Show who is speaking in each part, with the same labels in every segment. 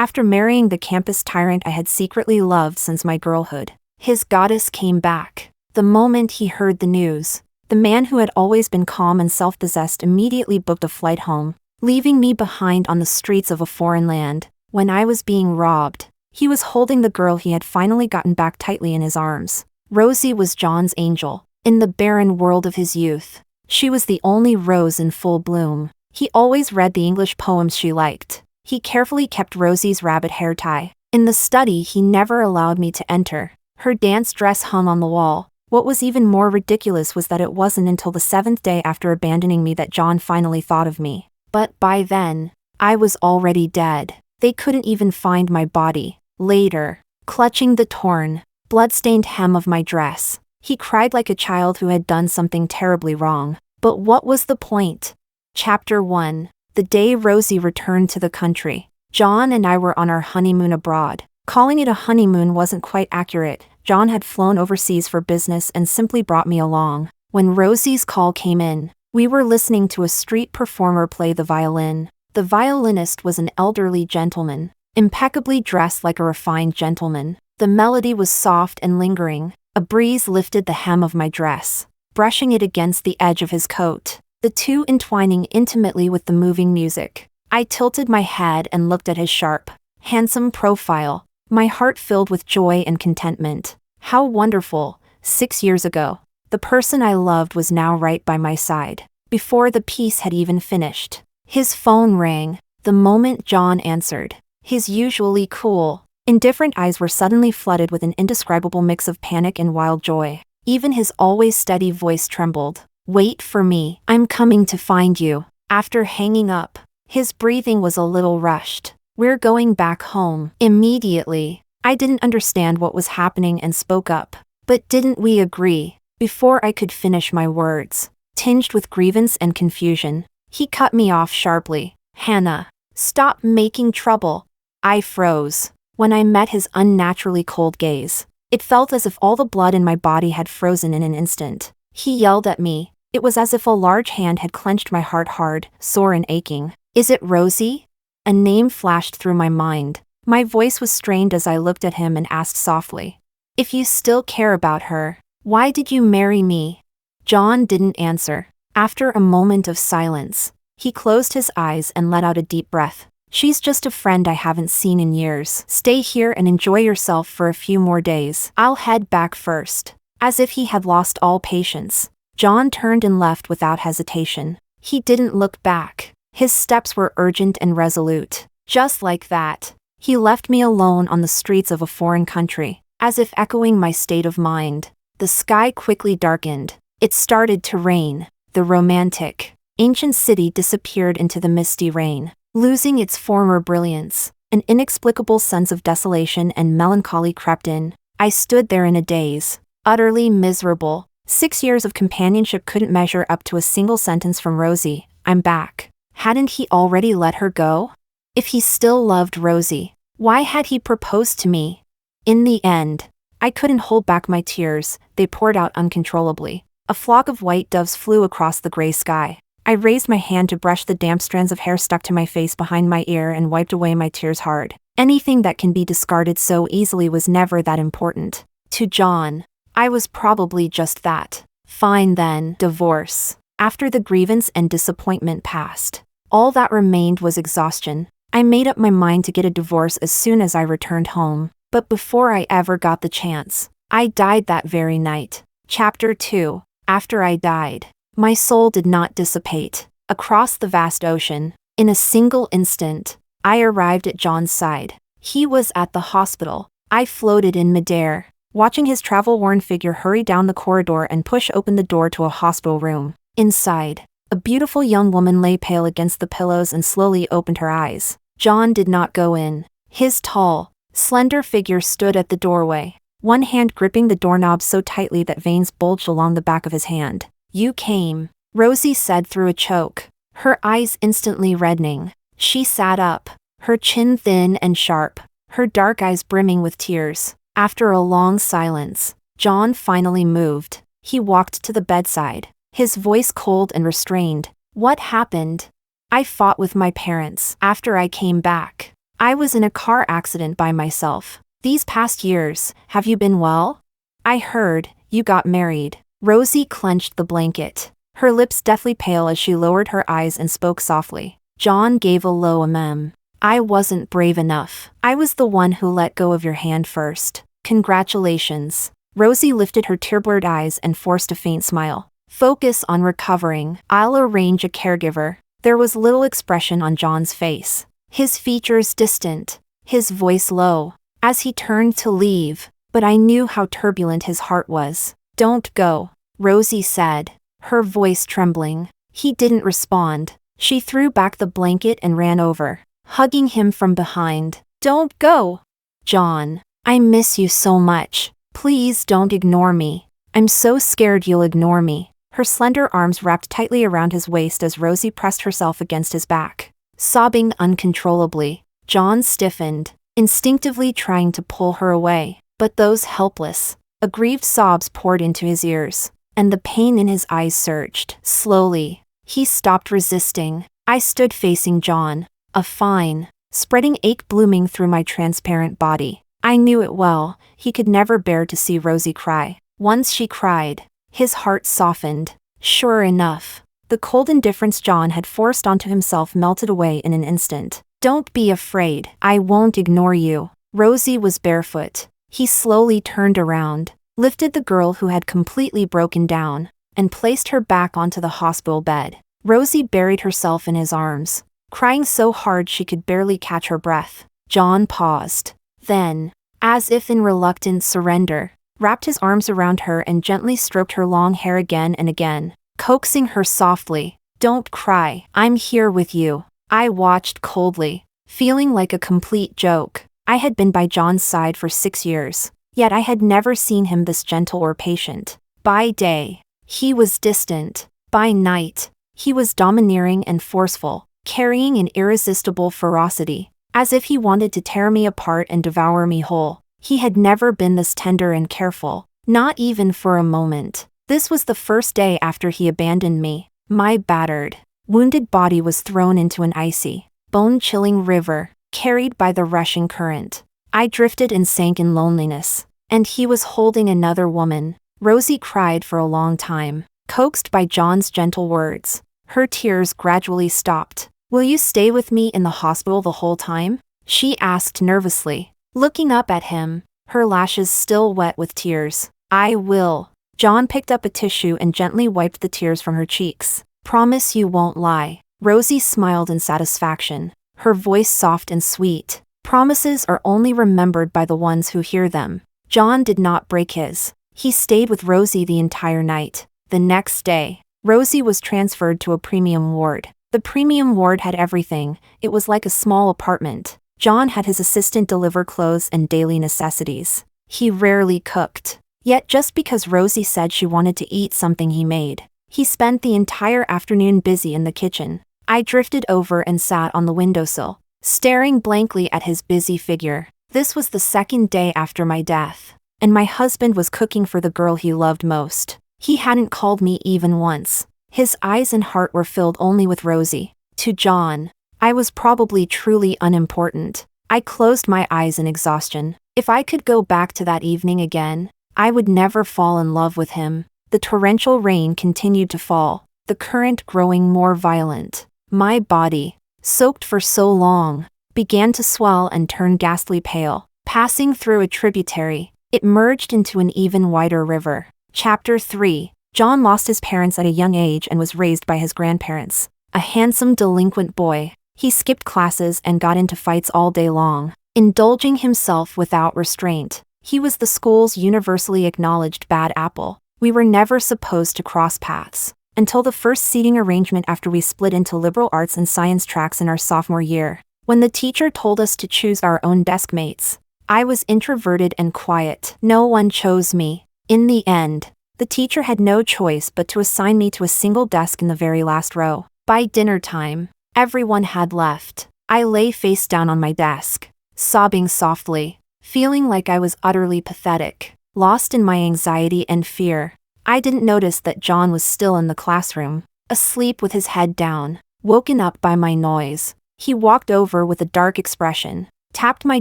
Speaker 1: After marrying the campus tyrant I had secretly loved since my girlhood, his goddess came back. The moment he heard the news, the man who had always been calm and self-possessed immediately booked a flight home, leaving me behind on the streets of a foreign land. When I was being robbed, he was holding the girl he had finally gotten back tightly in his arms. Rosie was John's angel. In the barren world of his youth, she was the only rose in full bloom. He always read the English poems she liked. He carefully kept Rosie's rabbit hair tie in the study he never allowed me to enter. Her dance dress hung on the wall. What was even more ridiculous was that it wasn't until the 7th day after abandoning me that John finally thought of me. But by then, I was already dead. They couldn't even find my body. Later, clutching the torn, blood-stained hem of my dress, he cried like a child who had done something terribly wrong. But what was the point? Chapter 1. The day Rosie returned to the country. John and I were on our honeymoon abroad. Calling it a honeymoon wasn't quite accurate. John had flown overseas for business and simply brought me along. When Rosie's call came in, we were listening to a street performer play the violin. The violinist was an elderly gentleman, impeccably dressed like a refined gentleman. The melody was soft and lingering. A breeze lifted the hem of my dress, brushing it against the edge of his coat, the two entwining intimately with the moving music. I tilted my head and looked at his sharp, handsome profile, my heart filled with joy and contentment. How wonderful! 6 years ago, the person I loved was now right by my side. Before the piece had even finished, his phone rang. The moment John answered, his usually cool, indifferent eyes were suddenly flooded with an indescribable mix of panic and wild joy. Even his always steady voice trembled. "Wait for me. I'm coming to find you." After hanging up, his breathing was a little rushed. "We're going back home immediately." I didn't understand what was happening and spoke up. "But didn't we agree?" Before I could finish my words, tinged with grievance and confusion, he cut me off sharply. "Hannah, stop making trouble." I froze. When I met his unnaturally cold gaze, it felt as if all the blood in my body had frozen in an instant. He yelled at me. It was as if a large hand had clenched my heart hard, sore and aching. "Is it Rosie?" A name flashed through my mind. My voice was strained as I looked at him and asked softly, "If you still care about her, why did you marry me?" John didn't answer. After a moment of silence, he closed his eyes and let out a deep breath. "She's just a friend I haven't seen in years. Stay here and enjoy yourself for a few more days. I'll head back first." As if he had lost all patience, John turned and left without hesitation. He didn't look back. His steps were urgent and resolute. Just like that, he left me alone on the streets of a foreign country, as if echoing my state of mind. The sky quickly darkened. It started to rain. The romantic, ancient city disappeared into the misty rain, losing its former brilliance. An inexplicable sense of desolation and melancholy crept in. I stood there in a daze, utterly miserable. 6 years of companionship couldn't measure up to a single sentence from Rosie. "I'm back." Hadn't he already let her go? If he still loved Rosie, why had he proposed to me? In the end, I couldn't hold back my tears. They poured out uncontrollably. A flock of white doves flew across the gray sky. I raised my hand to brush the damp strands of hair stuck to my face behind my ear and wiped away my tears hard. Anything that can be discarded so easily was never that important. To John, I was probably just that. Fine then, divorce. After the grievance and disappointment passed, all that remained was exhaustion. I made up my mind to get a divorce as soon as I returned home. But before I ever got the chance, I died that very night. Chapter 2. After I died, my soul did not dissipate. Across the vast ocean, in a single instant, I arrived at John's side. He was at the hospital. I floated in midair, watching his travel-worn figure hurry down the corridor and push open the door to a hospital room. Inside, a beautiful young woman lay pale against the pillows and slowly opened her eyes. John did not go in. His tall, slender figure stood at the doorway, one hand gripping the doorknob so tightly that veins bulged along the back of his hand. "You came," Rosie said through a choke, her eyes instantly reddening. She sat up, her chin thin and sharp, her dark eyes brimming with tears. After a long silence, John finally moved. He walked to the bedside, his voice cold and restrained. "What happened?" "I fought with my parents after I came back. I was in a car accident by myself. These past years, have you been well? I heard, you got married. Rosie clenched the blanket. Her lips deathly pale as she lowered her eyes and spoke softly. John gave a low ahem. I wasn't brave enough. I was the one who let go of your hand first. Congratulations. Rosie lifted her tear-blurred eyes and forced a faint smile. Focus on recovering. I'll arrange a caregiver. There was little expression on John's face. His features distant, his voice low, as he turned to leave, but I knew how turbulent his heart was. Don't go, Rosie said, her voice trembling. He didn't respond. She threw back the blanket and ran over, hugging him from behind. Don't go! John, I miss you so much. Please don't ignore me. I'm so scared you'll ignore me. Her slender arms wrapped tightly around his waist as Rosie pressed herself against his back. Sobbing uncontrollably, John stiffened, instinctively trying to pull her away, but those helpless, aggrieved sobs poured into his ears, and the pain in his eyes surged. Slowly, he stopped resisting. I stood facing John, a fine, spreading ache blooming through my transparent body. I knew it well, he could never bear to see Rosie cry. Once she cried, his heart softened. Sure enough, the cold indifference John had forced onto himself melted away in an instant. Don't be afraid, I won't ignore you. Rosie was barefoot. He slowly turned around, lifted the girl who had completely broken down, and placed her back onto the hospital bed. Rosie buried herself in his arms, crying so hard she could barely catch her breath. John paused. Then, as if in reluctant surrender, wrapped his arms around her and gently stroked her long hair again and again, coaxing her softly. Don't cry, I'm here with you. I watched coldly, feeling like a complete joke. I had been by John's side for 6 years, yet I had never seen him this gentle or patient. By day, he was distant. By night, he was domineering and forceful, carrying an irresistible ferocity, as if he wanted to tear me apart and devour me whole. He had never been this tender and careful, not even for a moment. This was the first day after he abandoned me. My battered, wounded body was thrown into an icy, bone-chilling river, carried by the rushing current. I drifted and sank in loneliness, and he was holding another woman. Rosie cried for a long time, coaxed by John's gentle words. Her tears gradually stopped. Will you stay with me in the hospital the whole time? She asked nervously, looking up at him, her lashes still wet with tears. I will. John picked up a tissue and gently wiped the tears from her cheeks. Promise you won't lie. Rosie smiled in satisfaction, her voice soft and sweet. Promises are only remembered by the ones who hear them. John did not break his. He stayed with Rosie the entire night. The next day, Rosie was transferred to a premium ward. The premium ward had everything. It was like a small apartment. John had his assistant deliver clothes and daily necessities. He rarely cooked. Yet just because Rosie said she wanted to eat something he made, he spent the entire afternoon busy in the kitchen. I drifted over and sat on the windowsill, staring blankly at his busy figure. This was the second day after my death, and my husband was cooking for the girl he loved most. He hadn't called me even once. His eyes and heart were filled only with Rosie. To John, I was probably truly unimportant. I closed my eyes in exhaustion. If I could go back to that evening again, I would never fall in love with him. The torrential rain continued to fall, the current growing more violent. My body, soaked for so long, began to swell and turn ghastly pale. Passing through a tributary, it merged into an even wider river. Chapter 3. John lost his parents at a young age and was raised by his grandparents. A handsome delinquent boy, he skipped classes and got into fights all day long, indulging himself without restraint. He was the school's universally acknowledged bad apple. We were never supposed to cross paths until the first seating arrangement after we split into liberal arts and science tracks in our sophomore year. When the teacher told us to choose our own desk mates, I was introverted and quiet. No one chose me. In the end, the teacher had no choice but to assign me to a single desk in the very last row. By dinner time, everyone had left. I lay face down on my desk, sobbing softly, feeling like I was utterly pathetic, lost in my anxiety and fear. I didn't notice that John was still in the classroom, asleep with his head down, woken up by my noise. He walked over with a dark expression, tapped my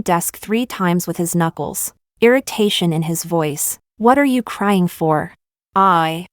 Speaker 1: desk 3 times with his knuckles, irritation in his voice. What are you crying for? I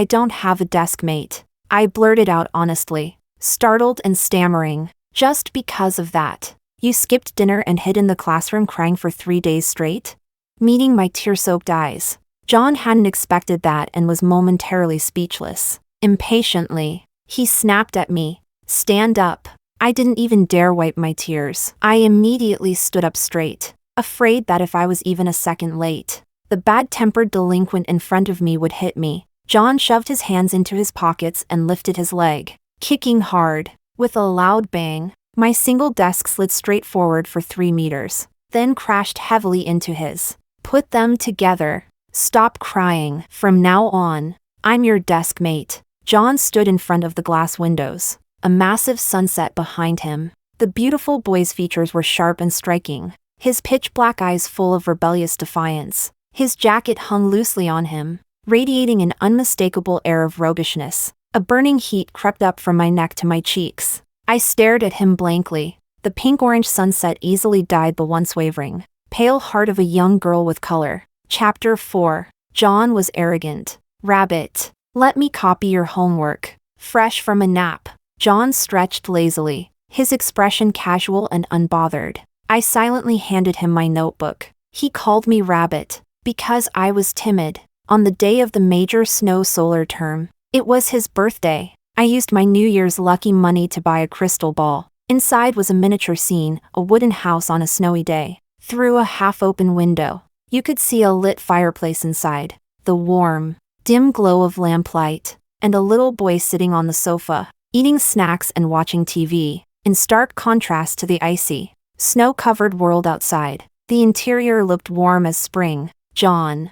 Speaker 1: don't have a desk mate. I blurted out honestly, startled and stammering. Just because of that, you skipped dinner and hid in the classroom crying for 3 days straight? Meeting my tear-soaked eyes. John hadn't expected that and was momentarily speechless. Impatiently, he snapped at me. Stand up. I didn't even dare wipe my tears. I immediately stood up straight, afraid that if I was even a second late, the bad-tempered delinquent in front of me would hit me. John shoved his hands into his pockets and lifted his leg, kicking hard. With a loud bang, my single desk slid straight forward for 3 meters, then crashed heavily into his. Put them together. Stop crying. From now on, I'm your desk mate. John stood in front of the glass windows, a massive sunset behind him. The beautiful boy's features were sharp and striking, his pitch-black eyes full of rebellious defiance. His jacket hung loosely on him, radiating an unmistakable air of roguishness. A burning heat crept up from my neck to my cheeks. I stared at him blankly. The pink-orange sunset easily dyed the once wavering, pale heart of a young girl with color. Chapter 4. John was arrogant. Rabbit. Let me copy your homework. Fresh from a nap, John stretched lazily, his expression casual and unbothered. I silently handed him my notebook. He called me Rabbit because I was timid. On the day of the major snow solar term, it was his birthday. I used my New Year's lucky money to buy a crystal ball. Inside was a miniature scene, a wooden house on a snowy day. Through a half-open window, you could see a lit fireplace inside, the warm, dim glow of lamplight, and a little boy sitting on the sofa, eating snacks and watching TV, in stark contrast to the icy, snow-covered world outside. The interior looked warm as spring. John,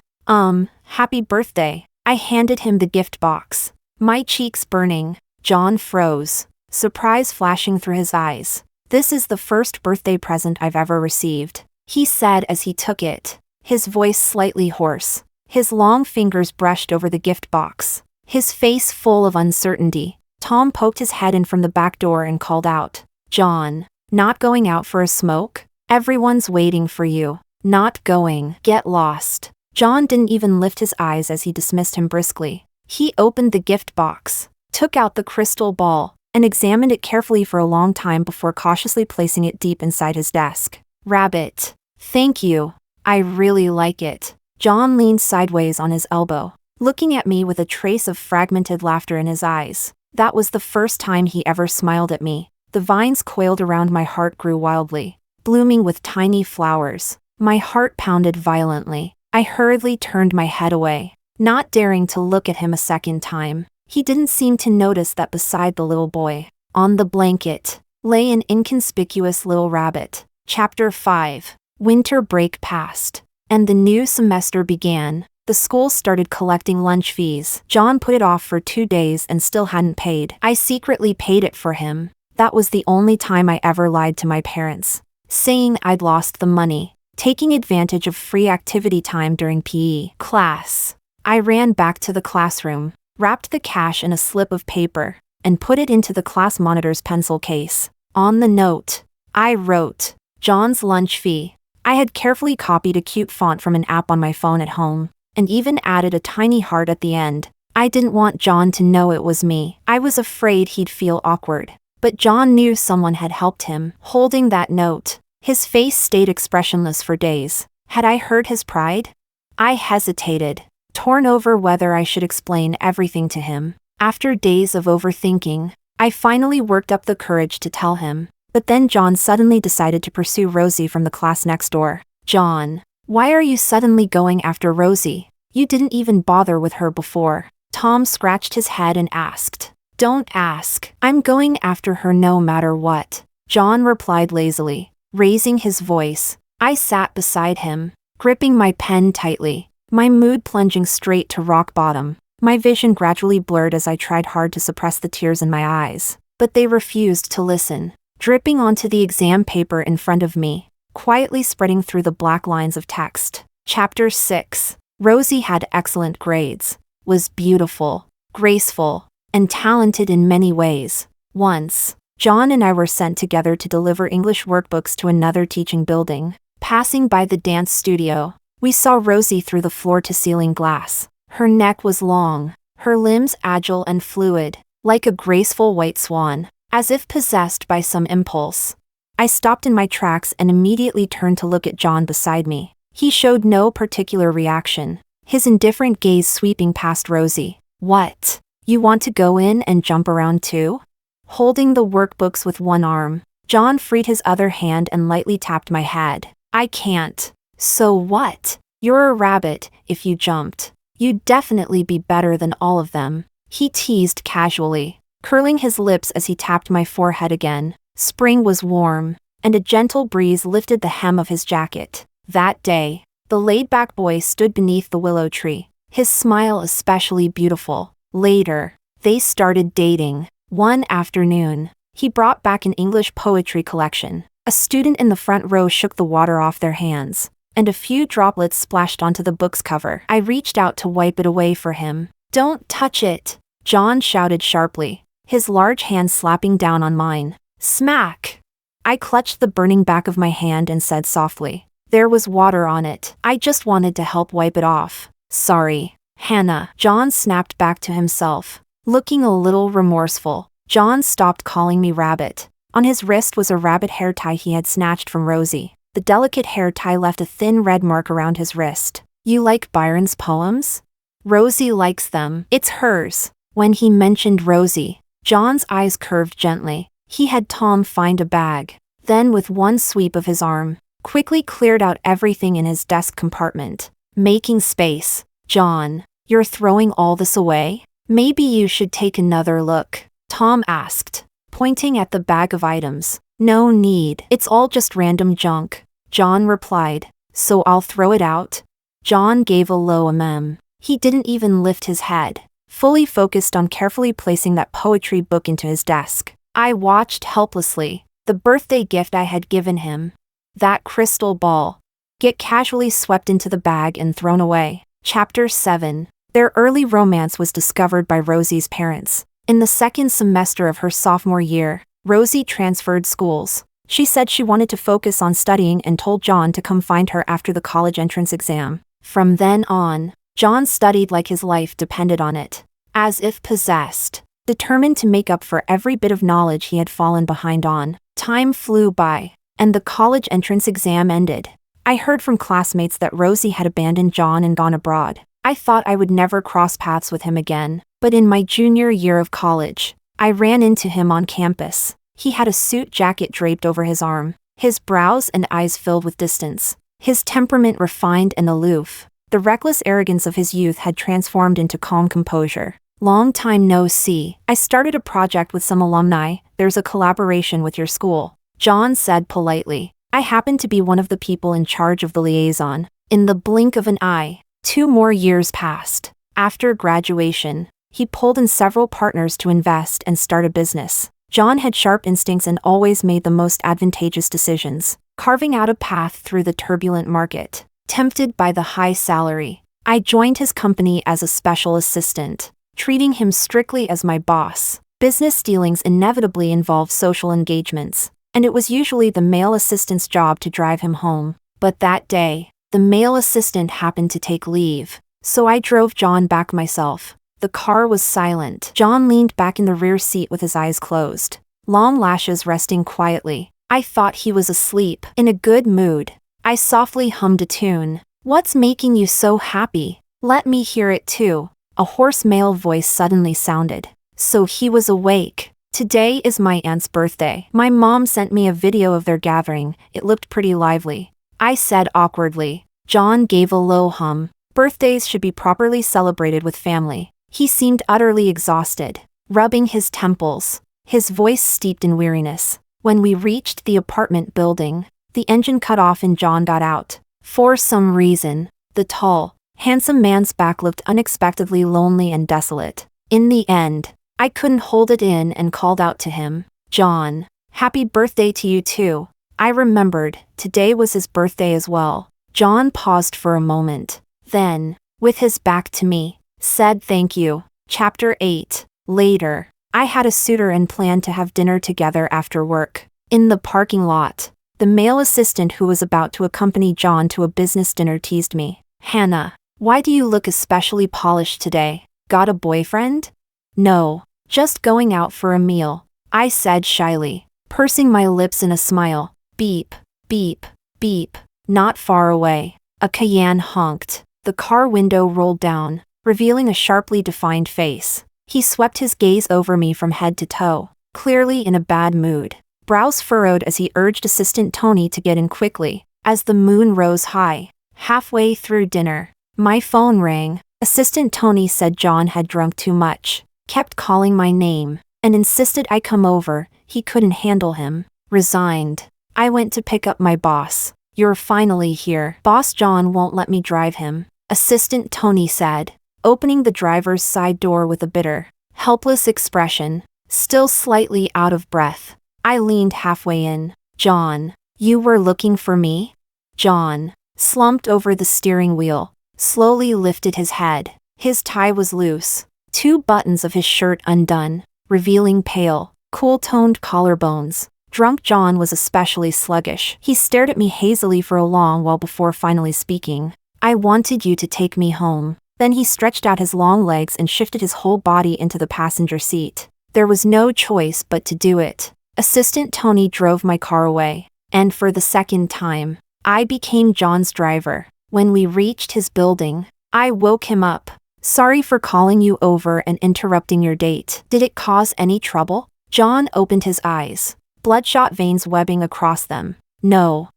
Speaker 1: happy birthday. I handed him the gift box, my cheeks burning. John froze, surprise flashing through his eyes. This is the first birthday present I've ever received, he said as he took it, his voice slightly hoarse. His long fingers brushed over the gift box, his face full of uncertainty. Tom poked his head in from the back door and called out, John, not going out for a smoke? Everyone's waiting for you. Not going. Get lost. John didn't even lift his eyes as he dismissed him briskly. He opened the gift box, took out the crystal ball, and examined it carefully for a long time before cautiously placing it deep inside his desk. Rabbit. Thank you. I really like it. John leaned sideways on his elbow, looking at me with a trace of fragmented laughter in his eyes. That was the first time he ever smiled at me. The vines coiled around my heart grew wildly, blooming with tiny flowers. My heart pounded violently. I hurriedly turned my head away, not daring to look at him a second time. He didn't seem to notice that beside the little boy, on the blanket, lay an inconspicuous little rabbit. Chapter 5. Winter break passed, and the new semester began. The school started collecting lunch fees. John put it off for 2 days and still hadn't paid. I secretly paid it for him. That was the only time I ever lied to my parents, saying I'd lost the money, taking advantage of free activity time during PE class. I ran back to the classroom, wrapped the cash in a slip of paper, and put it into the class monitor's pencil case. On the note, I wrote, John's lunch fee. I had carefully copied a cute font from an app on my phone at home, and even added a tiny heart at the end. I didn't want John to know it was me. I was afraid he'd feel awkward. But John knew someone had helped him. Holding that note, his face stayed expressionless for days. Had I hurt his pride? I hesitated, torn over whether I should explain everything to him. After days of overthinking, I finally worked up the courage to tell him. But then John suddenly decided to pursue Rosie from the class next door. John, why are you suddenly going after Rosie? You didn't even bother with her before. Tom scratched his head and asked. Don't ask. I'm going after her no matter what, John replied lazily, raising his voice. I sat beside him, gripping my pen tightly, my mood plunging straight to rock bottom. My vision gradually blurred as I tried hard to suppress the tears in my eyes, but they refused to listen, dripping onto the exam paper in front of me, quietly spreading through the black lines of text. Chapter 6. Rosie had excellent grades, was beautiful, graceful, and talented in many ways. Once, John and I were sent together to deliver English workbooks to another teaching building. Passing by the dance studio, we saw Rosie through the floor-to-ceiling glass. Her neck was long, her limbs agile and fluid, like a graceful white swan, as if possessed by some impulse. I stopped in my tracks and immediately turned to look at John beside me. He showed no particular reaction, his indifferent gaze sweeping past Rosie. "What? You want to go in and jump around too?" Holding the workbooks with one arm, John freed his other hand and lightly tapped my head. "I can't." "So what? You're a rabbit. If you jumped, you'd definitely be better than all of them," he teased casually, curling his lips as he tapped my forehead again. Spring was warm, and a gentle breeze lifted the hem of his jacket. That day, the laid-back boy stood beneath the willow tree, his smile especially beautiful. Later, they started dating. One afternoon, he brought back an English poetry collection. A student in the front row shook the water off their hands, and a few droplets splashed onto the book's cover. I reached out to wipe it away for him. "Don't touch it!" John shouted sharply, his large hand slapping down on mine. Smack! I clutched the burning back of my hand and said softly, "There was water on it. I just wanted to help wipe it off." "Sorry, Hannah." John snapped back to himself, looking a little remorseful. John stopped calling me rabbit. On his wrist was a rabbit hair tie he had snatched from Rosie. The delicate hair tie left a thin red mark around his wrist. "You like Byron's poems?" "Rosie likes them. It's hers." When he mentioned Rosie, John's eyes curved gently. He had Tom find a bag, then with one sweep of his arm, quickly cleared out everything in his desk compartment, making space. "John, you're throwing all this away? Maybe you should take another look," Tom asked, pointing at the bag of items. "No need. It's all just random junk," John replied. "So I'll throw it out?" John gave a low ahem. He didn't even lift his head, fully focused on carefully placing that poetry book into his desk. I watched helplessly. The birthday gift I had given him, that crystal ball, get casually swept into the bag and thrown away. Chapter 7. Their early romance was discovered by Rosie's parents. In the second semester of her sophomore year, Rosie transferred schools. She said she wanted to focus on studying and told John to come find her after the college entrance exam. From then on, John studied like his life depended on it, as if possessed, determined to make up for every bit of knowledge he had fallen behind on. Time flew by, and the college entrance exam ended. I heard from classmates that Rosie had abandoned John and gone abroad. I thought I would never cross paths with him again, but in my junior year of college, I ran into him on campus. He had a suit jacket draped over his arm, his brows and eyes filled with distance, his temperament refined and aloof. The reckless arrogance of his youth had transformed into calm composure. "Long time no see. I started a project with some alumni. There's a collaboration with your school," John said politely. I happened to be one of the people in charge of the liaison. In the blink of an eye, 2 more years passed. After graduation, he pulled in several partners to invest and start a business. John had sharp instincts and always made the most advantageous decisions, carving out a path through the turbulent market. Tempted by the high salary, I joined his company as a special assistant, treating him strictly as my boss. Business dealings inevitably involve social engagements, and it was usually the male assistant's job to drive him home. But that day, the male assistant happened to take leave, so I drove John back myself. The car was silent. John leaned back in the rear seat with his eyes closed, long lashes resting quietly. I thought he was asleep. In a good mood, I softly hummed a tune. "What's making you so happy? Let me hear it too." A hoarse male voice suddenly sounded. So he was awake. "Today is my aunt's birthday. My mom sent me a video of their gathering. It looked pretty lively," I said awkwardly. John gave a low hum. Birthdays should be properly celebrated with family. He seemed utterly exhausted, rubbing his temples, his voice steeped in weariness. When we reached the apartment building, the engine cut off and John got out. For some reason, the tall, handsome man's back looked unexpectedly lonely and desolate. In the end, I couldn't hold it in and called out to him, "John, happy birthday to you too." I remembered, today was his birthday as well. John paused for a moment, then, with his back to me, said thank you. Chapter 8. Later, I had a suitor and planned to have dinner together after work. In the parking lot, the male assistant who was about to accompany John to a business dinner teased me. "Hannah, why do you look especially polished today? Got a boyfriend?" "No, just going out for a meal," I said shyly, pursing my lips in a smile. Beep, beep, beep. Not far away, a Cayenne honked. The car window rolled down, revealing a sharply defined face. He swept his gaze over me from head to toe, clearly in a bad mood. Brows furrowed as he urged Assistant Tony to get in quickly. As the moon rose high, halfway through dinner, my phone rang. Assistant Tony said John had drunk too much, kept calling my name, and insisted I come over. He couldn't handle him. Resigned, I went to pick up my boss. "You're finally here. Boss John won't let me drive him," Assistant Tony said, opening the driver's side door with a bitter, helpless expression. Still slightly out of breath, I leaned halfway in. "John, you were looking for me?" John slumped over the steering wheel, slowly lifted his head. His tie was loose, 2 buttons of his shirt undone, revealing pale, cool-toned collarbones. Drunk John was especially sluggish. He stared at me hazily for a long while before finally speaking. "I wanted you to take me home." Then he stretched out his long legs and shifted his whole body into the passenger seat. There was no choice but to do it. Assistant Tony drove my car away, and for the second time, I became John's driver. When we reached his building, I woke him up. "Sorry for calling you over and interrupting your date. Did it cause any trouble?" John opened his eyes, bloodshot veins webbing across them. No,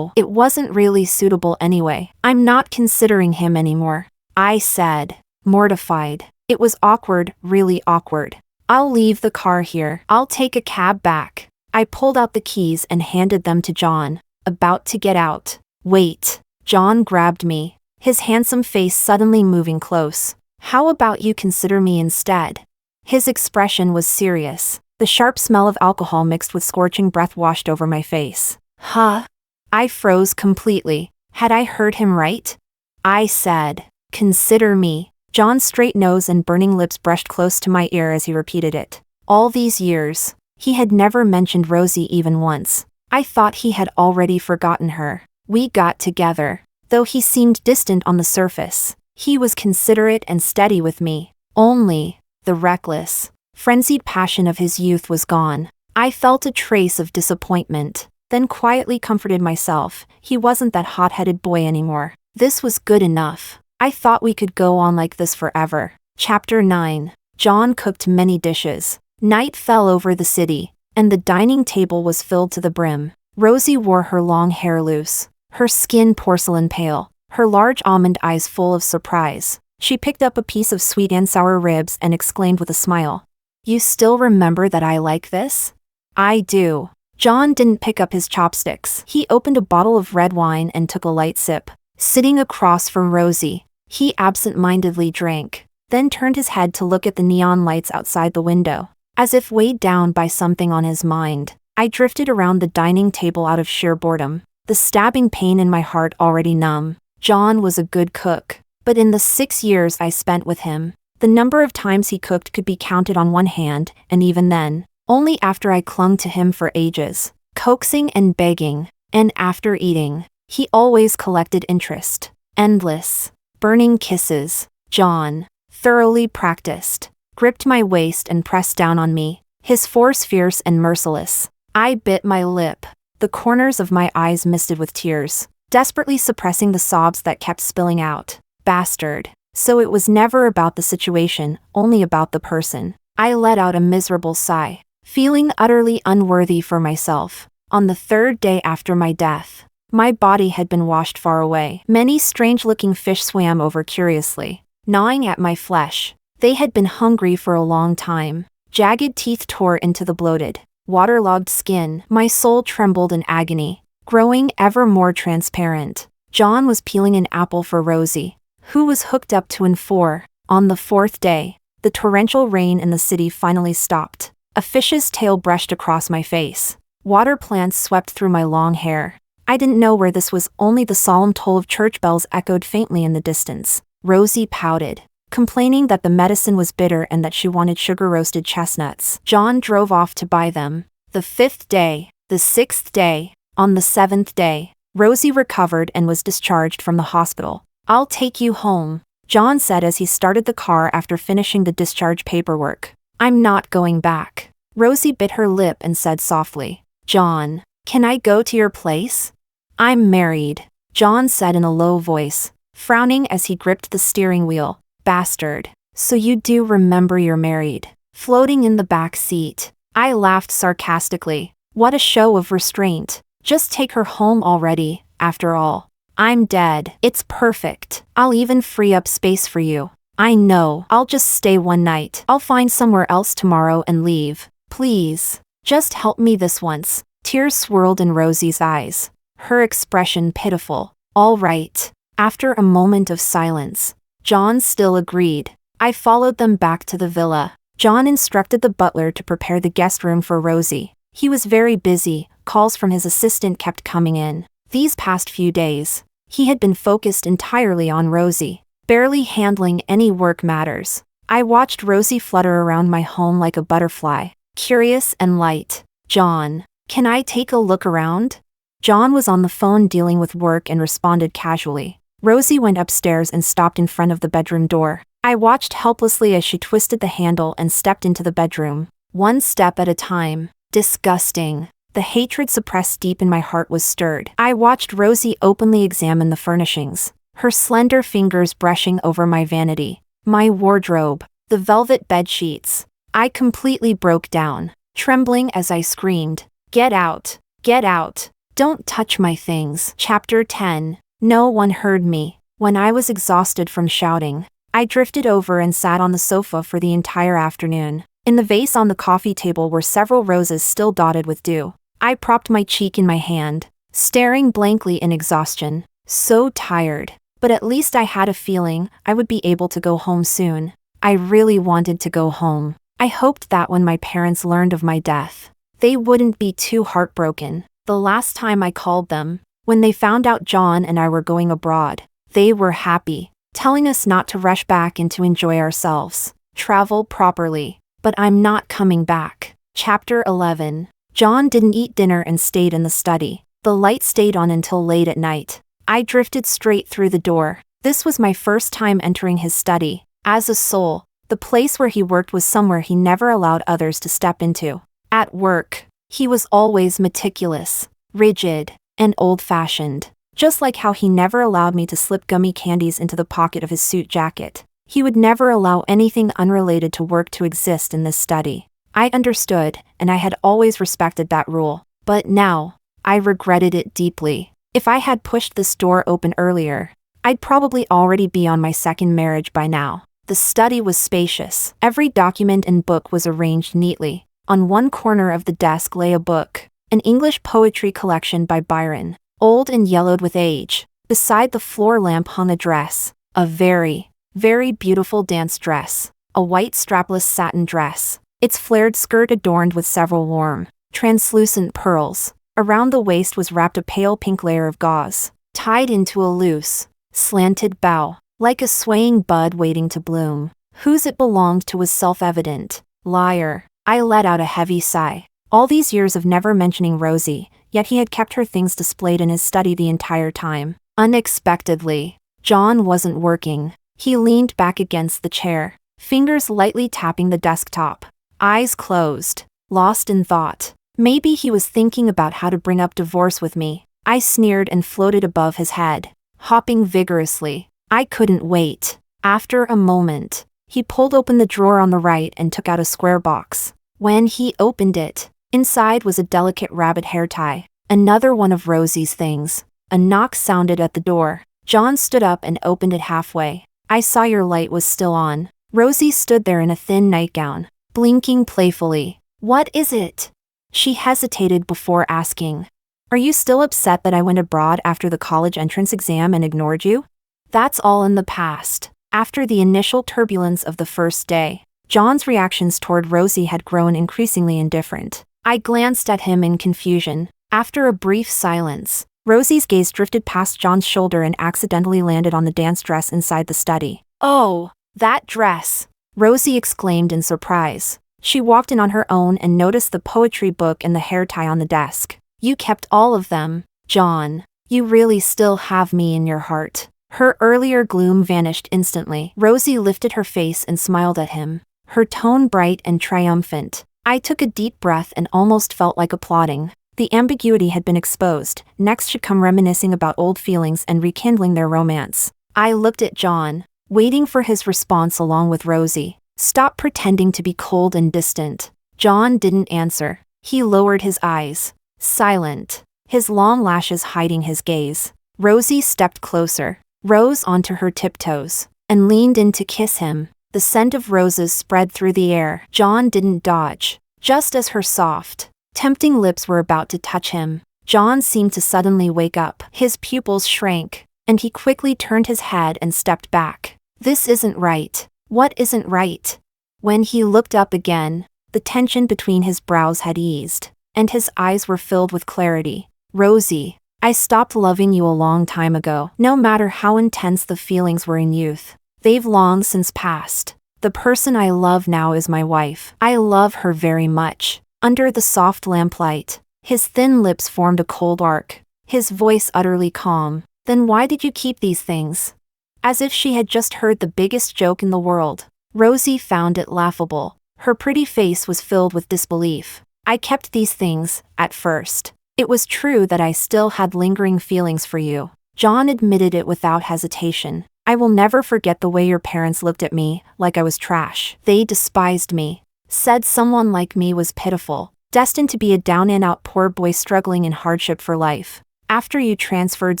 Speaker 1: it wasn't really suitable anyway. "I'm not considering him anymore," I said, mortified. It was awkward, really awkward. "I'll leave the car here. I'll take a cab back." I pulled out the keys and handed them to John, about to get out. "Wait." John grabbed me, his handsome face suddenly moving close. "How about you consider me instead?" His expression was serious. The sharp smell of alcohol mixed with scorching breath washed over my face. "Huh?" I froze completely. Had I heard him right? I said, "Consider me." John's straight nose and burning lips brushed close to my ear as he repeated it. All these years, he had never mentioned Rosie even once. I thought he had already forgotten her. We got together. Though he seemed distant on the surface, he was considerate and steady with me. Only, the reckless, frenzied passion of his youth was gone. I felt a trace of disappointment, then quietly comforted myself. He wasn't that hot-headed boy anymore. This was good enough. I thought we could go on like this forever. Chapter 9. John cooked many dishes. Night fell over the city, and the dining table was filled to the brim. Rosie wore her long hair loose, her skin porcelain pale, her large almond eyes full of surprise. She picked up a piece of sweet and sour ribs and exclaimed with a smile, "You still remember that I like this?" "I do." John didn't pick up his chopsticks. He opened a bottle of red wine and took a light sip. Sitting across from Rosie, he absent-mindedly drank, then turned his head to look at the neon lights outside the window. As if weighed down by something on his mind, I drifted around the dining table out of sheer boredom, the stabbing pain in my heart already numb. John was a good cook, but in the 6 years I spent with him, the number of times he cooked could be counted on one hand, and even then, only after I clung to him for ages, coaxing and begging, and after eating, he always collected interest. Endless, burning kisses. John, thoroughly practiced, gripped my waist and pressed down on me, his force fierce and merciless. I bit my lip, the corners of my eyes misted with tears, desperately suppressing the sobs that kept spilling out. Bastard. So it was never about the situation, only about the person. I let out a miserable sigh, feeling utterly unworthy for myself. On the 3rd day after my death, my body had been washed far away. Many strange-looking fish swam over curiously, gnawing at my flesh. They had been hungry for a long time. Jagged teeth tore into the bloated, waterlogged skin. My soul trembled in agony, growing ever more transparent. John was peeling an apple for Rosie, who was hooked up to an 4. On the 4th day, the torrential rain in the city finally stopped. A fish's tail brushed across my face. Water plants swept through my long hair. I didn't know where this was, only the solemn toll of church bells echoed faintly in the distance. Rosie pouted, complaining that the medicine was bitter and that she wanted sugar-roasted chestnuts. John drove off to buy them. The 5th day, the 6th day, on the 7th day, Rosie recovered and was discharged from the hospital. "I'll take you home," John said as he started the car after finishing the discharge paperwork. "I'm not going back." Rosie bit her lip and said softly, "John, can I go to your place?" "I'm married," John said in a low voice, frowning as he gripped the steering wheel. "Bastard. So you do remember you're married." Floating in the back seat, I laughed sarcastically. What a show of restraint. Just take her home already, after all. "I'm dead. It's perfect. I'll even free up space for you." "I know. I'll just stay one night. I'll find somewhere else tomorrow and leave. Please. Just help me this once." Tears swirled in Rosie's eyes, her expression pitiful. "All right." After a moment of silence, John still agreed. I followed them back to the villa. John instructed the butler to prepare the guest room for Rosie. He was very busy, calls from his assistant kept coming in. These past few days, he had been focused entirely on Rosie, barely handling any work matters. I watched Rosie flutter around my home like a butterfly, curious and light. "John, can I take a look around?" John was on the phone dealing with work and responded casually. Rosie went upstairs and stopped in front of the bedroom door. I watched helplessly as she twisted the handle and stepped into the bedroom. One step at a time. Disgusting. The hatred suppressed deep in my heart was stirred. I watched Rosie openly examine the furnishings, her slender fingers brushing over my vanity, my wardrobe, the velvet bed sheets. I completely broke down, trembling as I screamed, "Get out! Get out! Don't touch my things." Chapter 10. No one heard me. When I was exhausted from shouting, I drifted over and sat on the sofa for the entire afternoon. In the vase on the coffee table were several roses still dotted with dew. I propped my cheek in my hand, staring blankly in exhaustion. So tired. But at least I had a feeling I would be able to go home soon. I really wanted to go home. I hoped that when my parents learned of my death, they wouldn't be too heartbroken. The last time I called them, when they found out John and I were going abroad, they were happy, telling us not to rush back and to enjoy ourselves, travel properly. But I'm not coming back. Chapter 11. John didn't eat dinner and stayed in the study. The light stayed on until late at night. I drifted straight through the door. This was my first time entering his study. As a soul, the place where he worked was somewhere he never allowed others to step into. At work, he was always meticulous, rigid, and old-fashioned. Just like how he never allowed me to slip gummy candies into the pocket of his suit jacket. He would never allow anything unrelated to work to exist in this study. I understood, and I had always respected that rule. But now, I regretted it deeply. If I had pushed this door open earlier, I'd probably already be on my second marriage by now. The study was spacious. Every document and book was arranged neatly. On one corner of the desk lay a book, an English poetry collection by Byron, old and yellowed with age. Beside the floor lamp hung a dress, a very, very beautiful dance dress, a white strapless satin dress, its flared skirt adorned with several warm, translucent pearls. Around the waist was wrapped a pale pink layer of gauze, tied into a loose, slanted bow, like a swaying bud waiting to bloom. Whose it belonged to was self-evident. Liar. I let out a heavy sigh. All these years of never mentioning Rosie, yet he had kept her things displayed in his study the entire time. Unexpectedly, John wasn't working. He leaned back against the chair, fingers lightly tapping the desktop, eyes closed, lost in thought. Maybe he was thinking about how to bring up divorce with me. I sneered and floated above his head, hopping vigorously. I couldn't wait. After a moment, he pulled open the drawer on the right and took out a square box. When he opened it, inside was a delicate rabbit hair tie, another one of Rosie's things. A knock sounded at the door. John stood up and opened it halfway. I saw your light was still on. Rosie stood there in a thin nightgown, blinking playfully. What is it? She hesitated before asking. Are you still upset that I went abroad after the college entrance exam and ignored you? That's all in the past. After the initial turbulence of the first day, John's reactions toward Rosie had grown increasingly indifferent. I glanced at him in confusion. After a brief silence, Rosie's gaze drifted past John's shoulder and accidentally landed on the dance dress inside the study. Oh, That dress! Rosie exclaimed in surprise. She walked in on her own and noticed the poetry book and the hair tie on the desk. You kept all of them, John. You really still have me in your heart. Her earlier gloom vanished instantly. Rosie lifted her face and smiled at him, her tone bright and triumphant. I took a deep breath and almost felt like applauding. The ambiguity had been exposed. Next should come reminiscing about old feelings and rekindling their romance. I looked at John, waiting for his response along with Rosie. Stop pretending to be cold and distant. John didn't answer. He lowered his eyes, silent, his long lashes hiding his gaze. Rosie stepped closer, rose onto her tiptoes, and leaned in to kiss him. The scent of roses spread through the air. John didn't dodge. Just as her soft, tempting lips were about to touch him, John seemed to suddenly wake up. His pupils shrank, and he quickly turned his head and stepped back. This isn't right. What isn't right? When he looked up again, the tension between his brows had eased, and his eyes were filled with clarity. Rosie, I stopped loving you a long time ago. No matter how intense the feelings were in youth, they've long since passed. The person I love now is my wife. I love her very much. Under the soft lamplight, his thin lips formed a cold arc, his voice utterly calm. Then why did you keep these things? As if she had just heard the biggest joke in the world. Rosie found it laughable. Her pretty face was filled with disbelief. I kept these things, at first. It was true that I still had lingering feelings for you. John admitted it without hesitation. I will never forget the way your parents looked at me, like I was trash. They despised me. Said someone like me was pitiful, destined to be a down-and-out poor boy struggling in hardship for life. After you transferred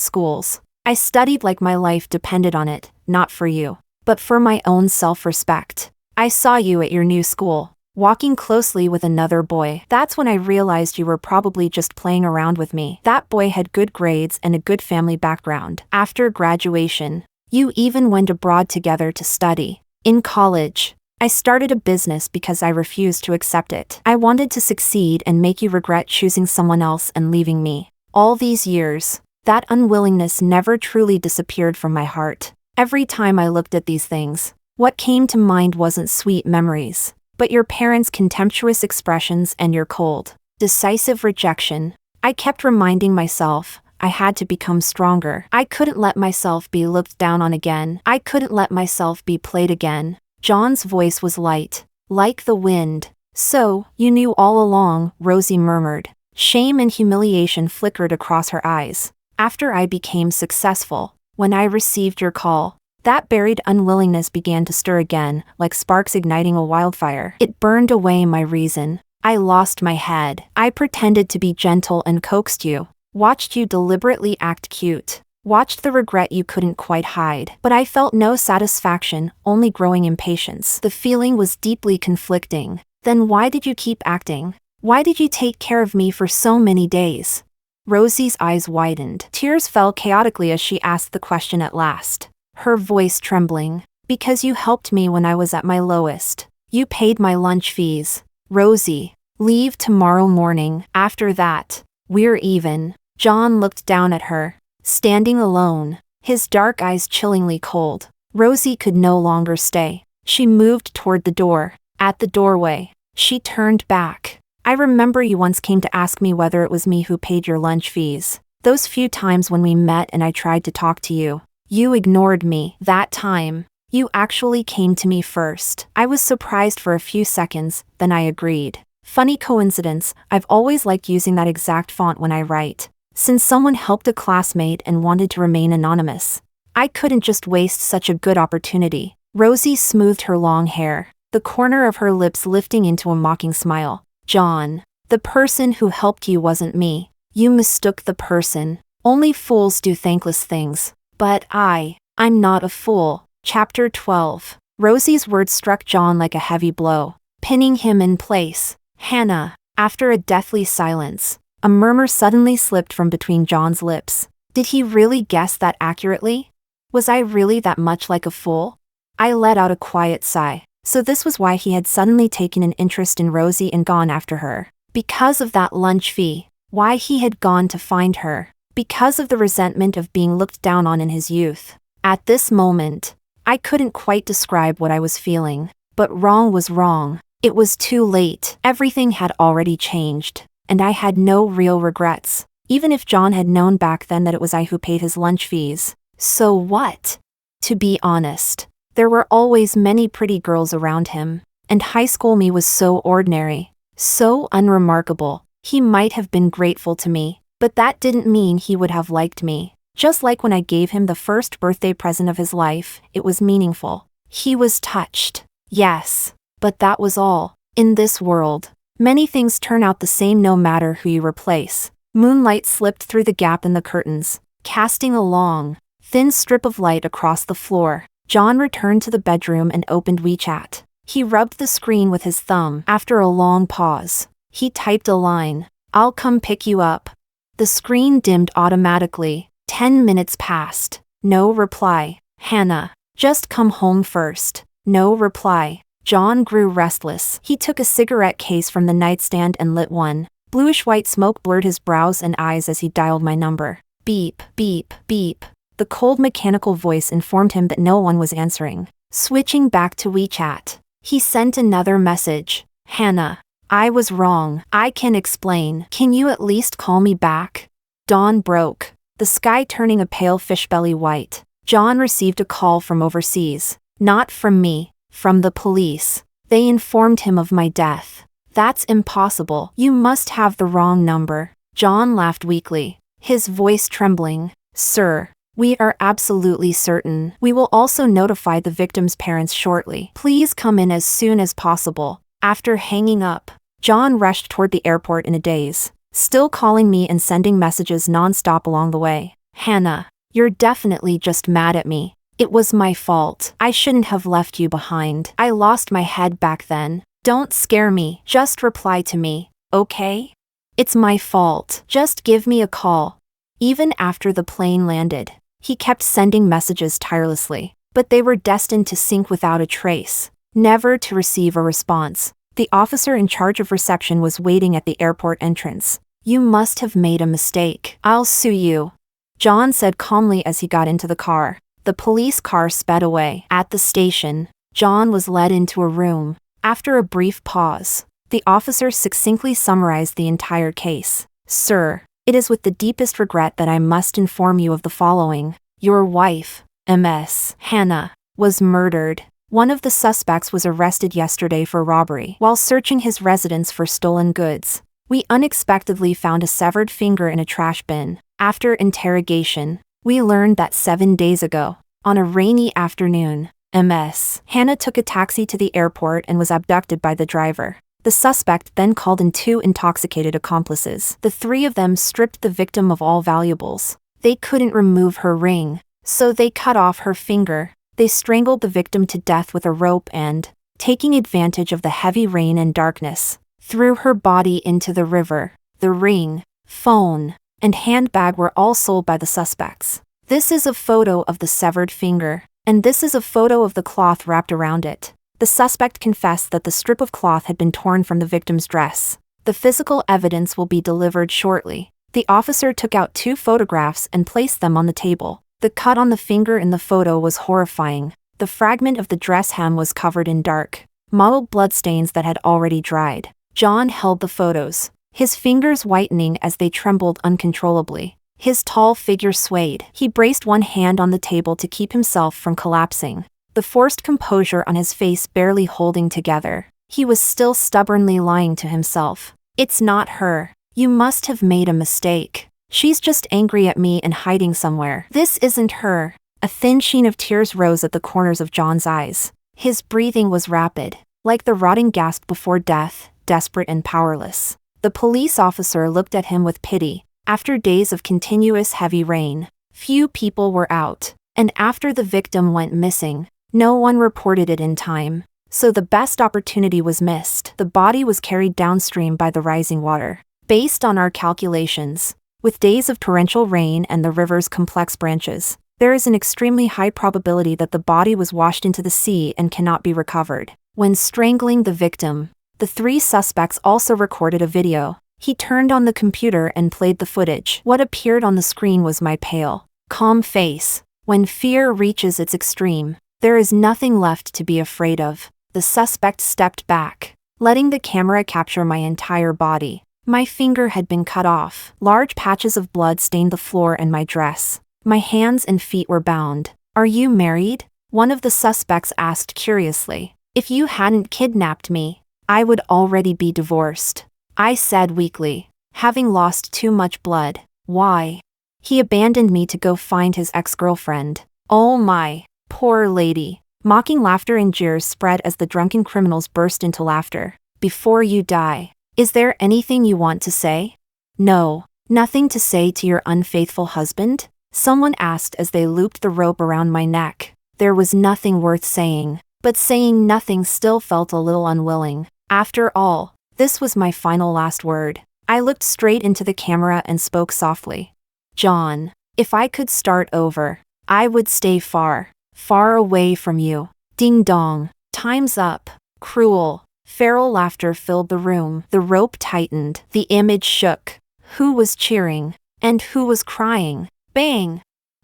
Speaker 1: schools, I studied like my life depended on it, not for you, but for my own self-respect. I saw you at your new school, walking closely with another boy. That's when I realized you were probably just playing around with me. That boy had good grades and a good family background. After graduation, you even went abroad together to study. In college, I started a business because I refused to accept it. I wanted to succeed and make you regret choosing someone else and leaving me. All these years, that unwillingness never truly disappeared from my heart. Every time I looked at these things, what came to mind wasn't sweet memories, but your parents' contemptuous expressions and your cold, decisive rejection. I kept reminding myself, I had to become stronger. I couldn't let myself be looked down on again. I couldn't let myself be played again. John's voice was light, like the wind. So, you knew all along, Rosie murmured. Shame and humiliation flickered across her eyes. After I became successful, when I received your call, that buried unwillingness began to stir again, like sparks igniting a wildfire. It burned away my reason. I lost my head. I pretended to be gentle and coaxed you. Watched you deliberately act cute. Watched the regret you couldn't quite hide. But I felt no satisfaction, only growing impatience. The feeling was deeply conflicting. Then why did you keep acting? Why did you take care of me for so many days? Rosie's eyes widened. Tears fell chaotically as she asked the question at last, her voice trembling. Because you helped me when I was at my lowest. You paid my lunch fees. Rosie, leave tomorrow morning. After that, we're even. John looked down at her, standing alone, his dark eyes chillingly cold. Rosie could no longer stay. She moved toward the door. At the doorway, she turned back. I remember you once came to ask me whether it was me who paid your lunch fees. Those few times when we met and I tried to talk to you, you ignored me. That time, you actually came to me first. I was surprised for a few seconds, then I agreed. Funny coincidence, I've always liked using that exact font when I write. Since someone helped a classmate and wanted to remain anonymous, I couldn't just waste such a good opportunity. Rosie smoothed her long hair, the corner of her lips lifting into a mocking smile. John, the person who helped you wasn't me. You mistook the person. Only fools do thankless things. But I'm not a fool. Chapter 12. Rosie's words struck John like a heavy blow, pinning him in place. Hannah. After a deathly silence, a murmur suddenly slipped from between John's lips. Did he really guess that accurately? Was I really that much like a fool? I let out a quiet sigh. So this was why he had suddenly taken an interest in Rosie and gone after her. Because of that lunch fee. Why he had gone to find her. Because of the resentment of being looked down on in his youth. At this moment, I couldn't quite describe what I was feeling. But wrong was wrong. It was too late. Everything had already changed. And I had no real regrets. Even if John had known back then that it was I who paid his lunch fees. So what? To be honest, there were always many pretty girls around him. And high school me was so ordinary. So unremarkable. He might have been grateful to me. But that didn't mean he would have liked me. Just like when I gave him the first birthday present of his life, it was meaningful. He was touched. Yes. But that was all. In this world, many things turn out the same no matter who you replace. Moonlight slipped through the gap in the curtains, casting a long, thin strip of light across the floor. John returned to the bedroom and opened WeChat. He rubbed the screen with his thumb. After a long pause, he typed a line. "I'll come pick you up." The screen dimmed automatically. 10 minutes passed. No reply. "Hannah, just come home first." No reply. John grew restless. He took a cigarette case from the nightstand and lit one. Bluish-white smoke blurred his brows and eyes as he dialed my number. Beep, beep, beep. The cold mechanical voice informed him that no one was answering. Switching back to WeChat, he sent another message. "Hannah, I was wrong. I can explain. Can you at least call me back?" Dawn broke, the sky turning a pale fishbelly white. John received a call from overseas. Not from me, from the police. They informed him of my death. "That's impossible. You must have the wrong number." John laughed weakly, his voice trembling. "Sir, we are absolutely certain. We will also notify the victim's parents shortly. Please come in as soon as possible." After hanging up, John rushed toward the airport in a daze, still calling me and sending messages non-stop along the way. "Hannah, you're definitely just mad at me. It was my fault. I shouldn't have left you behind. I lost my head back then. Don't scare me. Just reply to me, okay? It's my fault. Just give me a call." Even after the plane landed, he kept sending messages tirelessly, but they were destined to sink without a trace, never to receive a response. The officer in charge of reception was waiting at the airport entrance. "You must have made a mistake. I'll sue you," John said calmly as he got into the car. The police car sped away. At the station, John was led into a room. After a brief pause, the officer succinctly summarized the entire case. "Sir, it is with the deepest regret that I must inform you of the following. Your wife, Ms. Hannah, was murdered. One of the suspects was arrested yesterday for robbery while searching his residence for stolen goods. We unexpectedly found a severed finger in a trash bin. After interrogation, we learned that 7 days ago, on a rainy afternoon, Ms. Hannah took a taxi to the airport and was abducted by the driver. The suspect then called in 2 intoxicated accomplices. The 3 of them stripped the victim of all valuables. They couldn't remove her ring, so they cut off her finger. They strangled the victim to death with a rope and, taking advantage of the heavy rain and darkness, threw her body into the river. The ring, phone, and handbag were all sold by the suspects. This is a photo of the severed finger, and this is a photo of the cloth wrapped around it. The suspect confessed that the strip of cloth had been torn from the victim's dress. The physical evidence will be delivered shortly. The officer took out 2 photographs and placed them on the table. The cut on the finger in the photo was horrifying. The fragment of the dress hem was covered in dark, mottled bloodstains that had already dried. John held the photos, his fingers whitening as they trembled uncontrollably. His tall figure swayed. He braced one hand on the table to keep himself from collapsing, the forced composure on his face barely holding together. He was still stubbornly lying to himself. "It's not her. You must have made a mistake. She's just angry at me and hiding somewhere. This isn't her." A thin sheen of tears rose at the corners of John's eyes. His breathing was rapid, like the rotting gasp before death, desperate and powerless. The police officer looked at him with pity. After days of continuous heavy rain, few people were out, and after the victim went missing, no one reported it in time. So the best opportunity was missed. The body was carried downstream by the rising water. Based on our calculations, with days of torrential rain and the river's complex branches, there is an extremely high probability that the body was washed into the sea and cannot be recovered. When strangling the victim, the 3 suspects also recorded a video. He turned on the computer and played the footage. What appeared on the screen was my pale, calm face. When fear reaches its extreme, There is nothing left to be afraid of. The suspect stepped back, letting the camera capture my entire body. My finger had been cut off. Large patches of blood stained the floor and my dress. My hands and feet were bound. "Are you married?" one of the suspects asked curiously. "If you hadn't kidnapped me, I would already be divorced," I said weakly, having lost too much blood. "Why?" "He abandoned me to go find his ex-girlfriend." "Oh my, poor lady." Mocking laughter and jeers spread as the drunken criminals burst into laughter. "Before you die, is there anything you want to say?" "No, nothing to say to your unfaithful husband?" someone asked as they looped the rope around my neck. There was nothing worth saying, but saying nothing still felt a little unwilling. After all, this was my final last word. I looked straight into the camera and spoke softly. "John, if I could start over, I would stay far, far away from you." Ding dong. Time's up. Cruel, feral laughter filled the room. The rope tightened. The image shook. Who was cheering? And who was crying? Bang!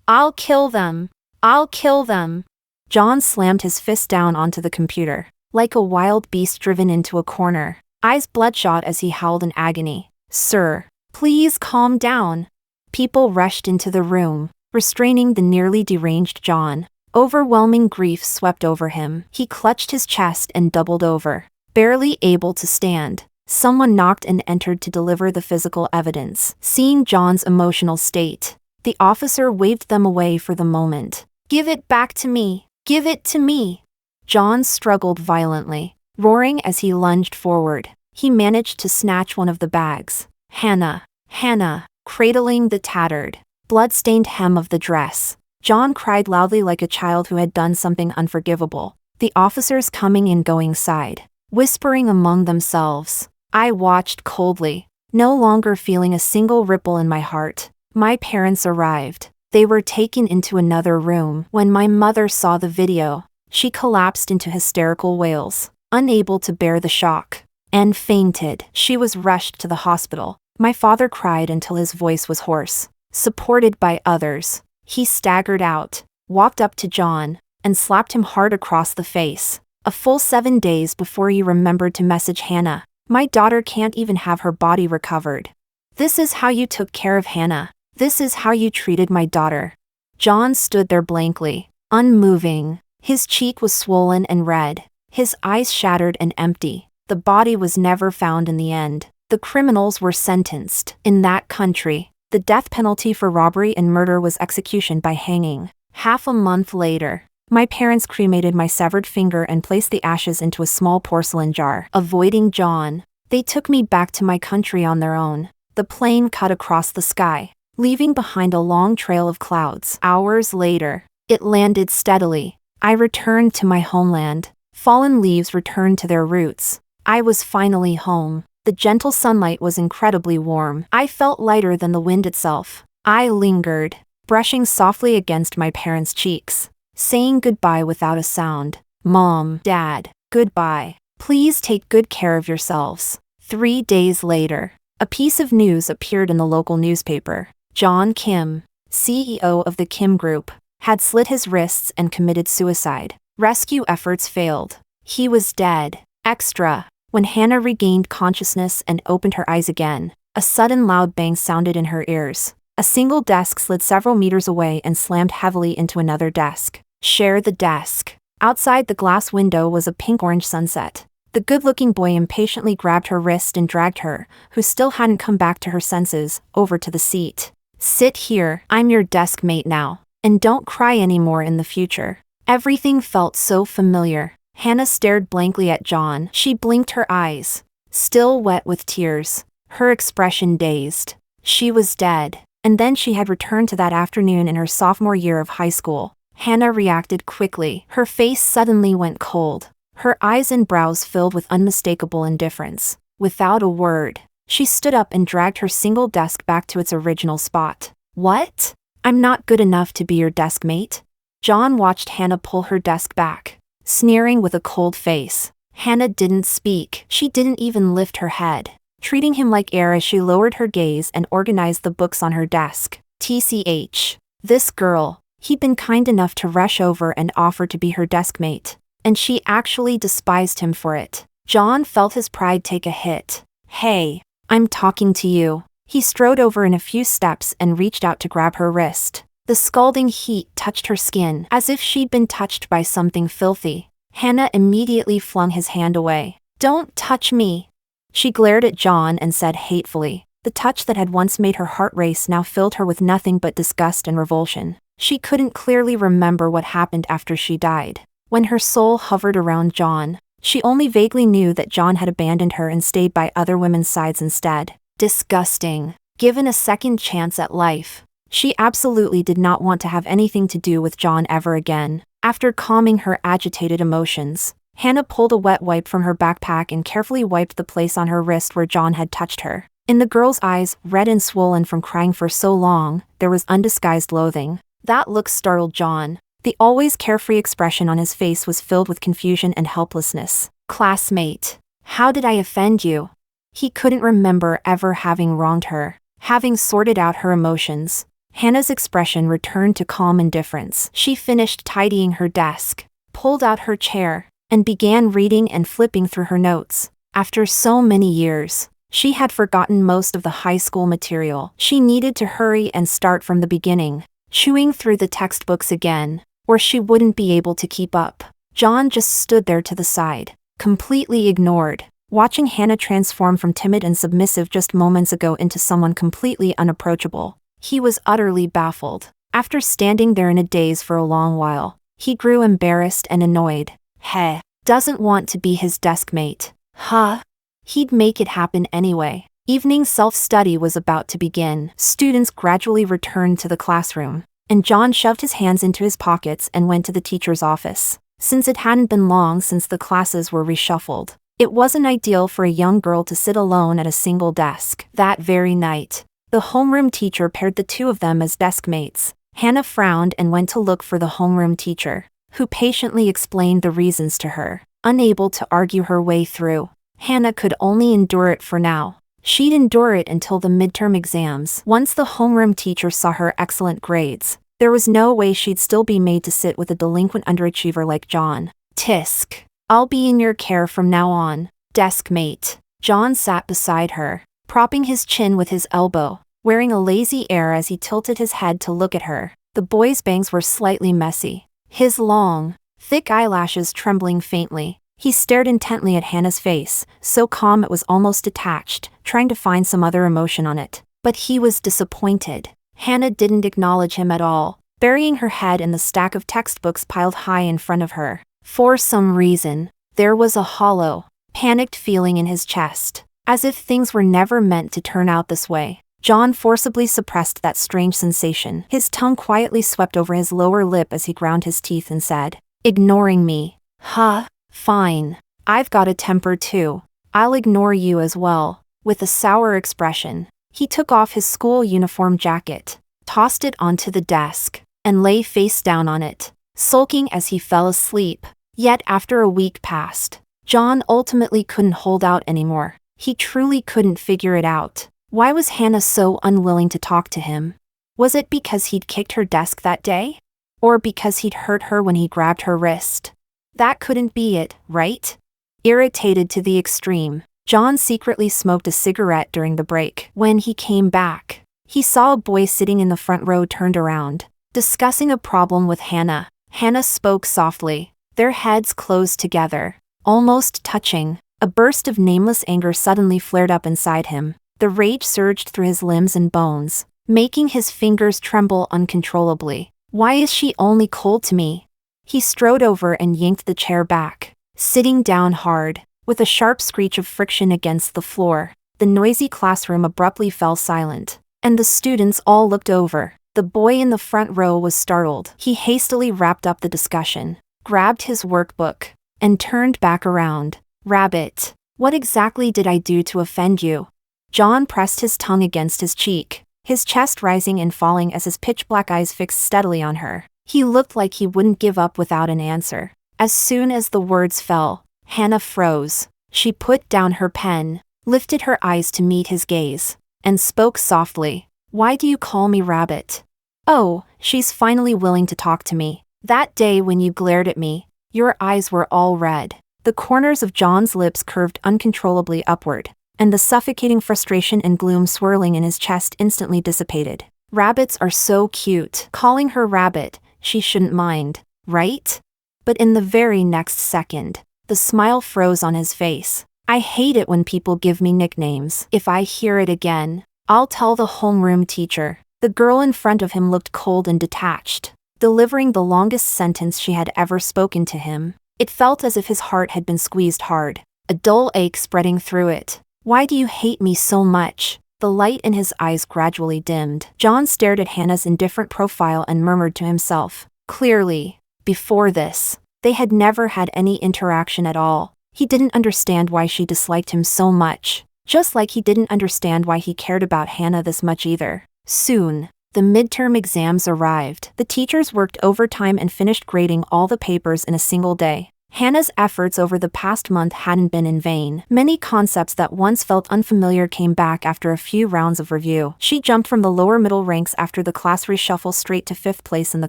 Speaker 1: "I'll kill them! I'll kill them!" John slammed his fist down onto the computer, like a wild beast driven into a corner, eyes bloodshot as he howled in agony. "Sir, please calm down." People rushed into the room, restraining the nearly deranged John. Overwhelming grief swept over him. He clutched his chest and doubled over, barely able to stand. Someone knocked and entered to deliver the physical evidence. Seeing John's emotional state, the officer waved them away for the moment. "Give it back to me! Give it to me!" John struggled violently, roaring as he lunged forward. He managed to snatch one of the bags. "Hannah, Hannah," cradling the tattered, blood-stained hem of the dress. John cried loudly like a child who had done something unforgivable. The officers coming and going sighed, whispering among themselves. I watched coldly, no longer feeling a single ripple in my heart. My parents arrived. They were taken into another room. When my mother saw the video, she collapsed into hysterical wails, unable to bear the shock, and fainted. She was rushed to the hospital. My father cried until his voice was hoarse. Supported by others, he staggered out, walked up to John, and slapped him hard across the face. A full 7 days before he remembered to message Hannah. "My daughter can't even have her body recovered. This is how you took care of Hannah. This is how you treated my daughter." John stood there blankly, unmoving. His cheek was swollen and red, his eyes shattered and empty. The body was never found in the end. The criminals were sentenced. In that country, the death penalty for robbery and murder was execution by hanging. Half a month later, my parents cremated my severed finger and placed the ashes into a small porcelain jar. Avoiding John, they took me back to my country on their own. The plane cut across the sky, leaving behind a long trail of clouds. Hours later, it landed steadily. I returned to my homeland. Fallen leaves returned to their roots. I was finally home. The gentle sunlight was incredibly warm. I felt lighter than the wind itself. I lingered, brushing softly against my parents' cheeks, saying goodbye without a sound. "Mom, Dad, goodbye. Please take good care of yourselves." 3 days later, a piece of news appeared in the local newspaper. John Kim, CEO of the Kim Group, had slit his wrists and committed suicide. Rescue efforts failed. He was dead. Extra. When Hannah regained consciousness and opened her eyes again, a sudden loud bang sounded in her ears. A single desk slid several meters away and slammed heavily into another desk. Share the desk. Outside the glass window was a pink-orange sunset. The good-looking boy impatiently grabbed her wrist and dragged her, who still hadn't come back to her senses, over to the seat. "Sit here, I'm your desk mate now. And don't cry anymore in the future." Everything felt so familiar. Hannah stared blankly at John. She blinked her eyes, still wet with tears, her expression dazed. She was dead, and then she had returned to that afternoon in her sophomore year of high school. Hannah reacted quickly. Her face suddenly went cold, her eyes and brows filled with unmistakable indifference. Without a word, she stood up and dragged her single desk back to its original spot. "What? I'm not good enough to be your desk mate?" John watched Hannah pull her desk back, sneering with a cold face. Hannah didn't speak. She didn't even lift her head, treating him like air as she lowered her gaze and organized the books on her desk. TCH. This girl, He'd been kind enough to rush over and offer to be her deskmate, and she actually despised him for it. John felt his pride take a hit. "Hey, I'm talking to you." He strode over in a few steps and reached out to grab her wrist. The scalding heat touched her skin as if she'd been touched by something filthy. Hannah immediately flung his hand away. "Don't touch me." She glared at John and said hatefully. The touch that had once made her heart race now filled her with nothing but disgust and revulsion. She couldn't clearly remember what happened after she died. When her soul hovered around John, she only vaguely knew that John had abandoned her and stayed by other women's sides instead. Disgusting. Given a second chance at life, she absolutely did not want to have anything to do with John ever again. After calming her agitated emotions, Hannah pulled a wet wipe from her backpack and carefully wiped the place on her wrist where John had touched her. In the girl's eyes, red and swollen from crying for so long, there was undisguised loathing. That look startled John. The always carefree expression on his face was filled with confusion and helplessness. "Classmate, how did I offend you?" He couldn't remember ever having wronged her. Having sorted out her emotions, Hannah's expression returned to calm indifference. She finished tidying her desk, pulled out her chair, and began reading and flipping through her notes. After so many years, she had forgotten most of the high school material. She needed to hurry and start from the beginning, chewing through the textbooks again, or she wouldn't be able to keep up. John just stood there to the side, completely ignored, watching Hannah transform from timid and submissive just moments ago into someone completely unapproachable. He was utterly baffled. After standing there in a daze for a long while, he grew embarrassed and annoyed. Heh, doesn't want to be his deskmate. Huh? He'd make it happen anyway. Evening self-study was about to begin. Students gradually returned to the classroom, and John shoved his hands into his pockets and went to the teacher's office. Since it hadn't been long since the classes were reshuffled, it wasn't ideal for a young girl to sit alone at a single desk. That very night, the homeroom teacher paired the two of them as deskmates. Hannah frowned and went to look for the homeroom teacher, who patiently explained the reasons to her. Unable to argue her way through, Hannah could only endure it for now. She'd endure it until the midterm exams. Once the homeroom teacher saw her excellent grades, there was no way she'd still be made to sit with a delinquent underachiever like John. Tisk. I'll be in your care from now on, deskmate. John sat beside her, propping his chin with his elbow, wearing a lazy air as he tilted his head to look at her. The boy's bangs were slightly messy, his long, thick eyelashes trembling faintly. He stared intently at Hannah's face, so calm it was almost detached, trying to find some other emotion on it. But he was disappointed. Hannah didn't acknowledge him at all, burying her head in the stack of textbooks piled high in front of her. For some reason, there was a hollow, panicked feeling in his chest, as if things were never meant to turn out this way. John forcibly suppressed that strange sensation. His tongue quietly swept over his lower lip as he ground his teeth and said, "Ignoring me? Huh? Fine. I've got a temper too. I'll ignore you as well." With a sour expression, he took off his school uniform jacket, tossed it onto the desk, and lay face down on it, sulking as he fell asleep. Yet after a week passed, John ultimately couldn't hold out anymore. He truly couldn't figure it out. Why was Hannah so unwilling to talk to him? Was it because he'd kicked her desk that day? Or because he'd hurt her when he grabbed her wrist? That couldn't be it, right? Irritated to the extreme, John secretly smoked a cigarette during the break. When he came back, he saw a boy sitting in the front row turned around, discussing a problem with Hannah. Hannah spoke softly, their heads closed together, almost touching. A burst of nameless anger suddenly flared up inside him. The rage surged through his limbs and bones, making his fingers tremble uncontrollably. Why is she only cold to me? He strode over and yanked the chair back, sitting down hard. With a sharp screech of friction against the floor, the noisy classroom abruptly fell silent, and the students all looked over. The boy in the front row was startled. He hastily wrapped up the discussion, grabbed his workbook, and turned back around. "Rabbit, what exactly did I do to offend you?" John pressed his tongue against his cheek, his chest rising and falling as his pitch-black eyes fixed steadily on her. He looked like he wouldn't give up without an answer. As soon as the words fell, Hannah froze. She put down her pen, lifted her eyes to meet his gaze, and spoke softly. "Why do you call me Rabbit?" "Oh, She's finally willing to talk to me. That day when you glared at me, your eyes were all red. The corners of John's lips curved uncontrollably upward, and the suffocating frustration and gloom swirling in his chest instantly dissipated. Rabbits are so cute. Calling her Rabbit, she shouldn't mind, right? But in the very next second, the smile froze on his face. I hate it when people give me nicknames. If I hear it again, I'll tell the homeroom teacher. The girl in front of him looked cold and detached, delivering the longest sentence she had ever spoken to him. It felt as if his heart had been squeezed hard, a dull ache spreading through it. Why do you hate me so much? The light in his eyes gradually dimmed. John stared at Hannah's indifferent profile and murmured to himself. Clearly, before this, they had never had any interaction at all. He didn't understand why she disliked him so much, just like he didn't understand why he cared about Hannah this much either. Soon, the midterm exams arrived. The teachers worked overtime and finished grading all the papers in a single day. Hannah's efforts over the past month hadn't been in vain. Many concepts that once felt unfamiliar came back after a few rounds of review. She jumped from the lower middle ranks after the class reshuffle straight to 5th place in the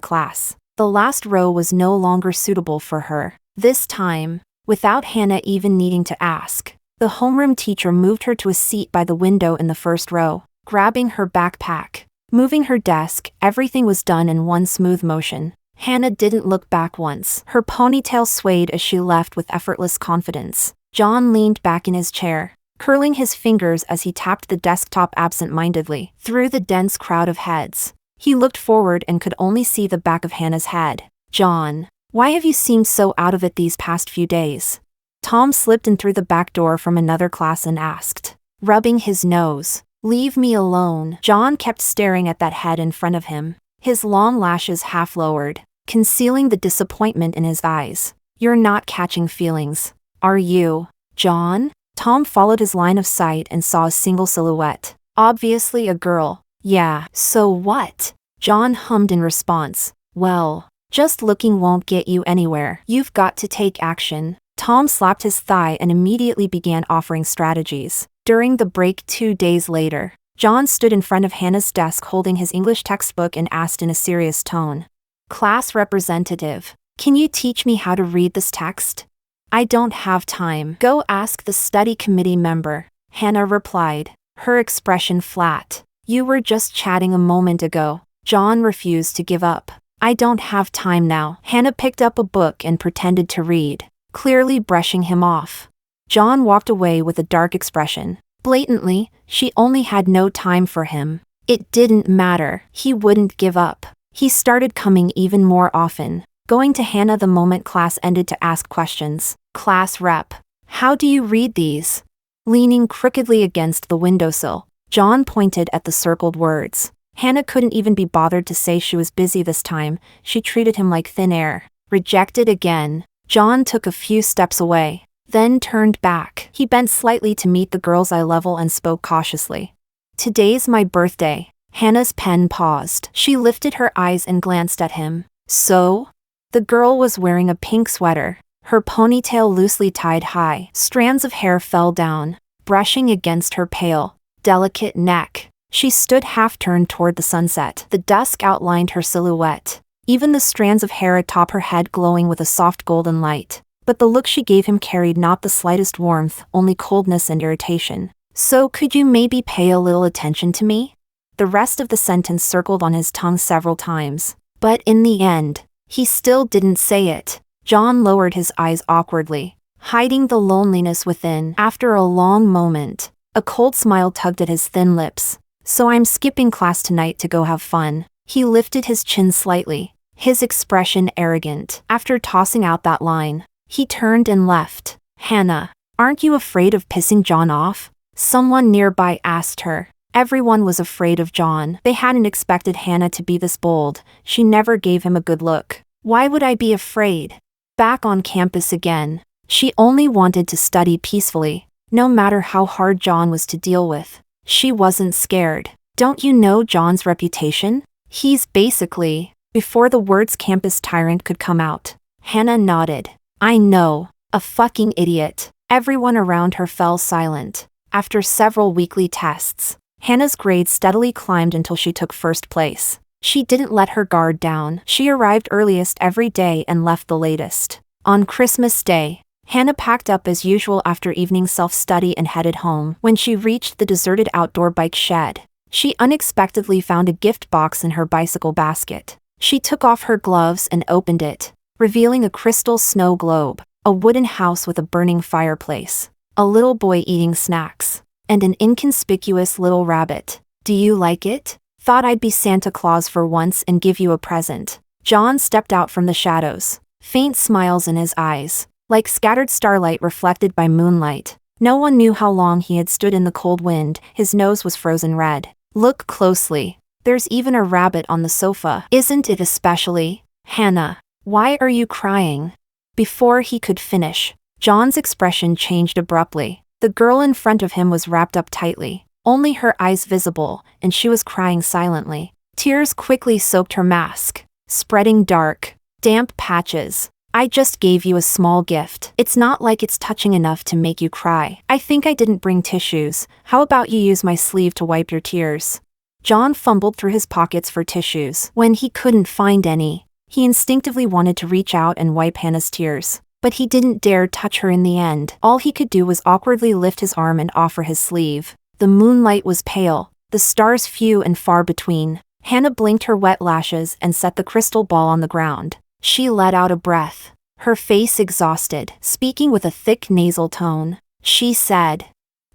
Speaker 1: class. The last row was no longer suitable for her. This time, without Hannah even needing to ask, the homeroom teacher moved her to a seat by the window in the first row. Grabbing her backpack, moving her desk, everything was done in one smooth motion. Hannah didn't look back once. Her ponytail swayed as she left with effortless confidence. John leaned back in his chair, curling his fingers as he tapped the desktop absent-mindedly. Through the dense crowd of heads, he looked forward and could only see the back of Hannah's head. John, why have you seemed so out of it these past few days? Tom slipped in through the back door from another class and asked, rubbing his nose. Leave me alone. John kept staring at that head in front of him, his long lashes half lowered, concealing the disappointment in his eyes. You're not catching feelings, are you, John? Tom followed his line of sight and saw a single silhouette. Obviously a girl. Yeah, so what? John hummed in response. Well, just looking won't get you anywhere. You've got to take action. Tom slapped his thigh and immediately began offering strategies. During the break 2 days later, John stood in front of Hannah's desk holding his English textbook and asked in a serious tone. Class representative, can you teach me how to read this text? I don't have time. Go ask the study committee member, Hannah replied, her expression flat. You were just chatting a moment ago. John refused to give up. I don't have time now. Hannah picked up a book and pretended to read, clearly brushing him off. John walked away with a dark expression. Blatantly, she only had no time for him. It didn't matter. He wouldn't give up. He started coming even more often, going to Hannah the moment class ended to ask questions. Class rep, how do you read these? Leaning crookedly against the windowsill, John pointed at the circled words. Hannah couldn't even be bothered to say she was busy this time. She treated him like thin air. Rejected again. John took a few steps away, then turned back. He bent slightly to meet the girl's eye level and spoke cautiously. Today's my birthday. Hannah's pen paused. She lifted her eyes and glanced at him. So? The girl was wearing a pink sweater, her ponytail loosely tied high. Strands of hair fell down, brushing against her pale, delicate neck. She stood half-turned toward the sunset. The dusk outlined her silhouette, even the strands of hair atop her head glowing with a soft golden light. But the look she gave him carried not the slightest warmth, only coldness and irritation. So could you maybe pay a little attention to me? The rest of the sentence circled on his tongue several times. But in the end, he still didn't say it. John lowered his eyes awkwardly, hiding the loneliness within. After a long moment, a cold smile tugged at his thin lips. So I'm skipping class tonight to go have fun. He lifted his chin slightly, his expression arrogant. After tossing out that line, he turned and left. Hannah, aren't you afraid of pissing John off? Someone nearby asked her. Everyone was afraid of John. They hadn't expected Hannah to be this bold. She never gave him a good look. Why would I be afraid? Back on campus again, she only wanted to study peacefully, no matter how hard John was to deal with. She wasn't scared. Don't you know John's reputation? He's basically, before the words campus tyrant could come out. Hannah nodded. I know, a fucking idiot. Everyone around her fell silent. After several weekly tests, Hannah's grades steadily climbed until she took first place. She didn't let her guard down. She arrived earliest every day and left the latest. On Christmas Day, Hannah packed up as usual after evening self-study and headed home. When she reached the deserted outdoor bike shed, she unexpectedly found a gift box in her bicycle basket. She took off her gloves and opened it, revealing a crystal snow globe, a wooden house with a burning fireplace, a little boy eating snacks, and an inconspicuous little rabbit. "Do you like it? Thought I'd be Santa Claus for once and give you a present." John stepped out from the shadows, faint smiles in his eyes, like scattered starlight reflected by moonlight. No one knew how long he had stood in the cold wind. His nose was frozen red. "Look closely. There's even a rabbit on the sofa. Isn't it especially? Hannah, why are you crying?" Before he could finish, John's expression changed abruptly. The girl in front of him was wrapped up tightly, only her eyes visible, and she was crying silently. Tears quickly soaked her mask, spreading dark, damp patches. "I just gave you a small gift. It's not like it's touching enough to make you cry. I think I didn't bring tissues. How about you use my sleeve to wipe your tears?" John fumbled through his pockets for tissues. When he couldn't find any, he instinctively wanted to reach out and wipe Hannah's tears. But he didn't dare touch her in the end. All he could do was awkwardly lift his arm and offer his sleeve. The moonlight was pale, the stars few and far between. Hannah blinked her wet lashes and set the crystal ball on the ground. She let out a breath, her face exhausted. Speaking with a thick nasal tone, she said,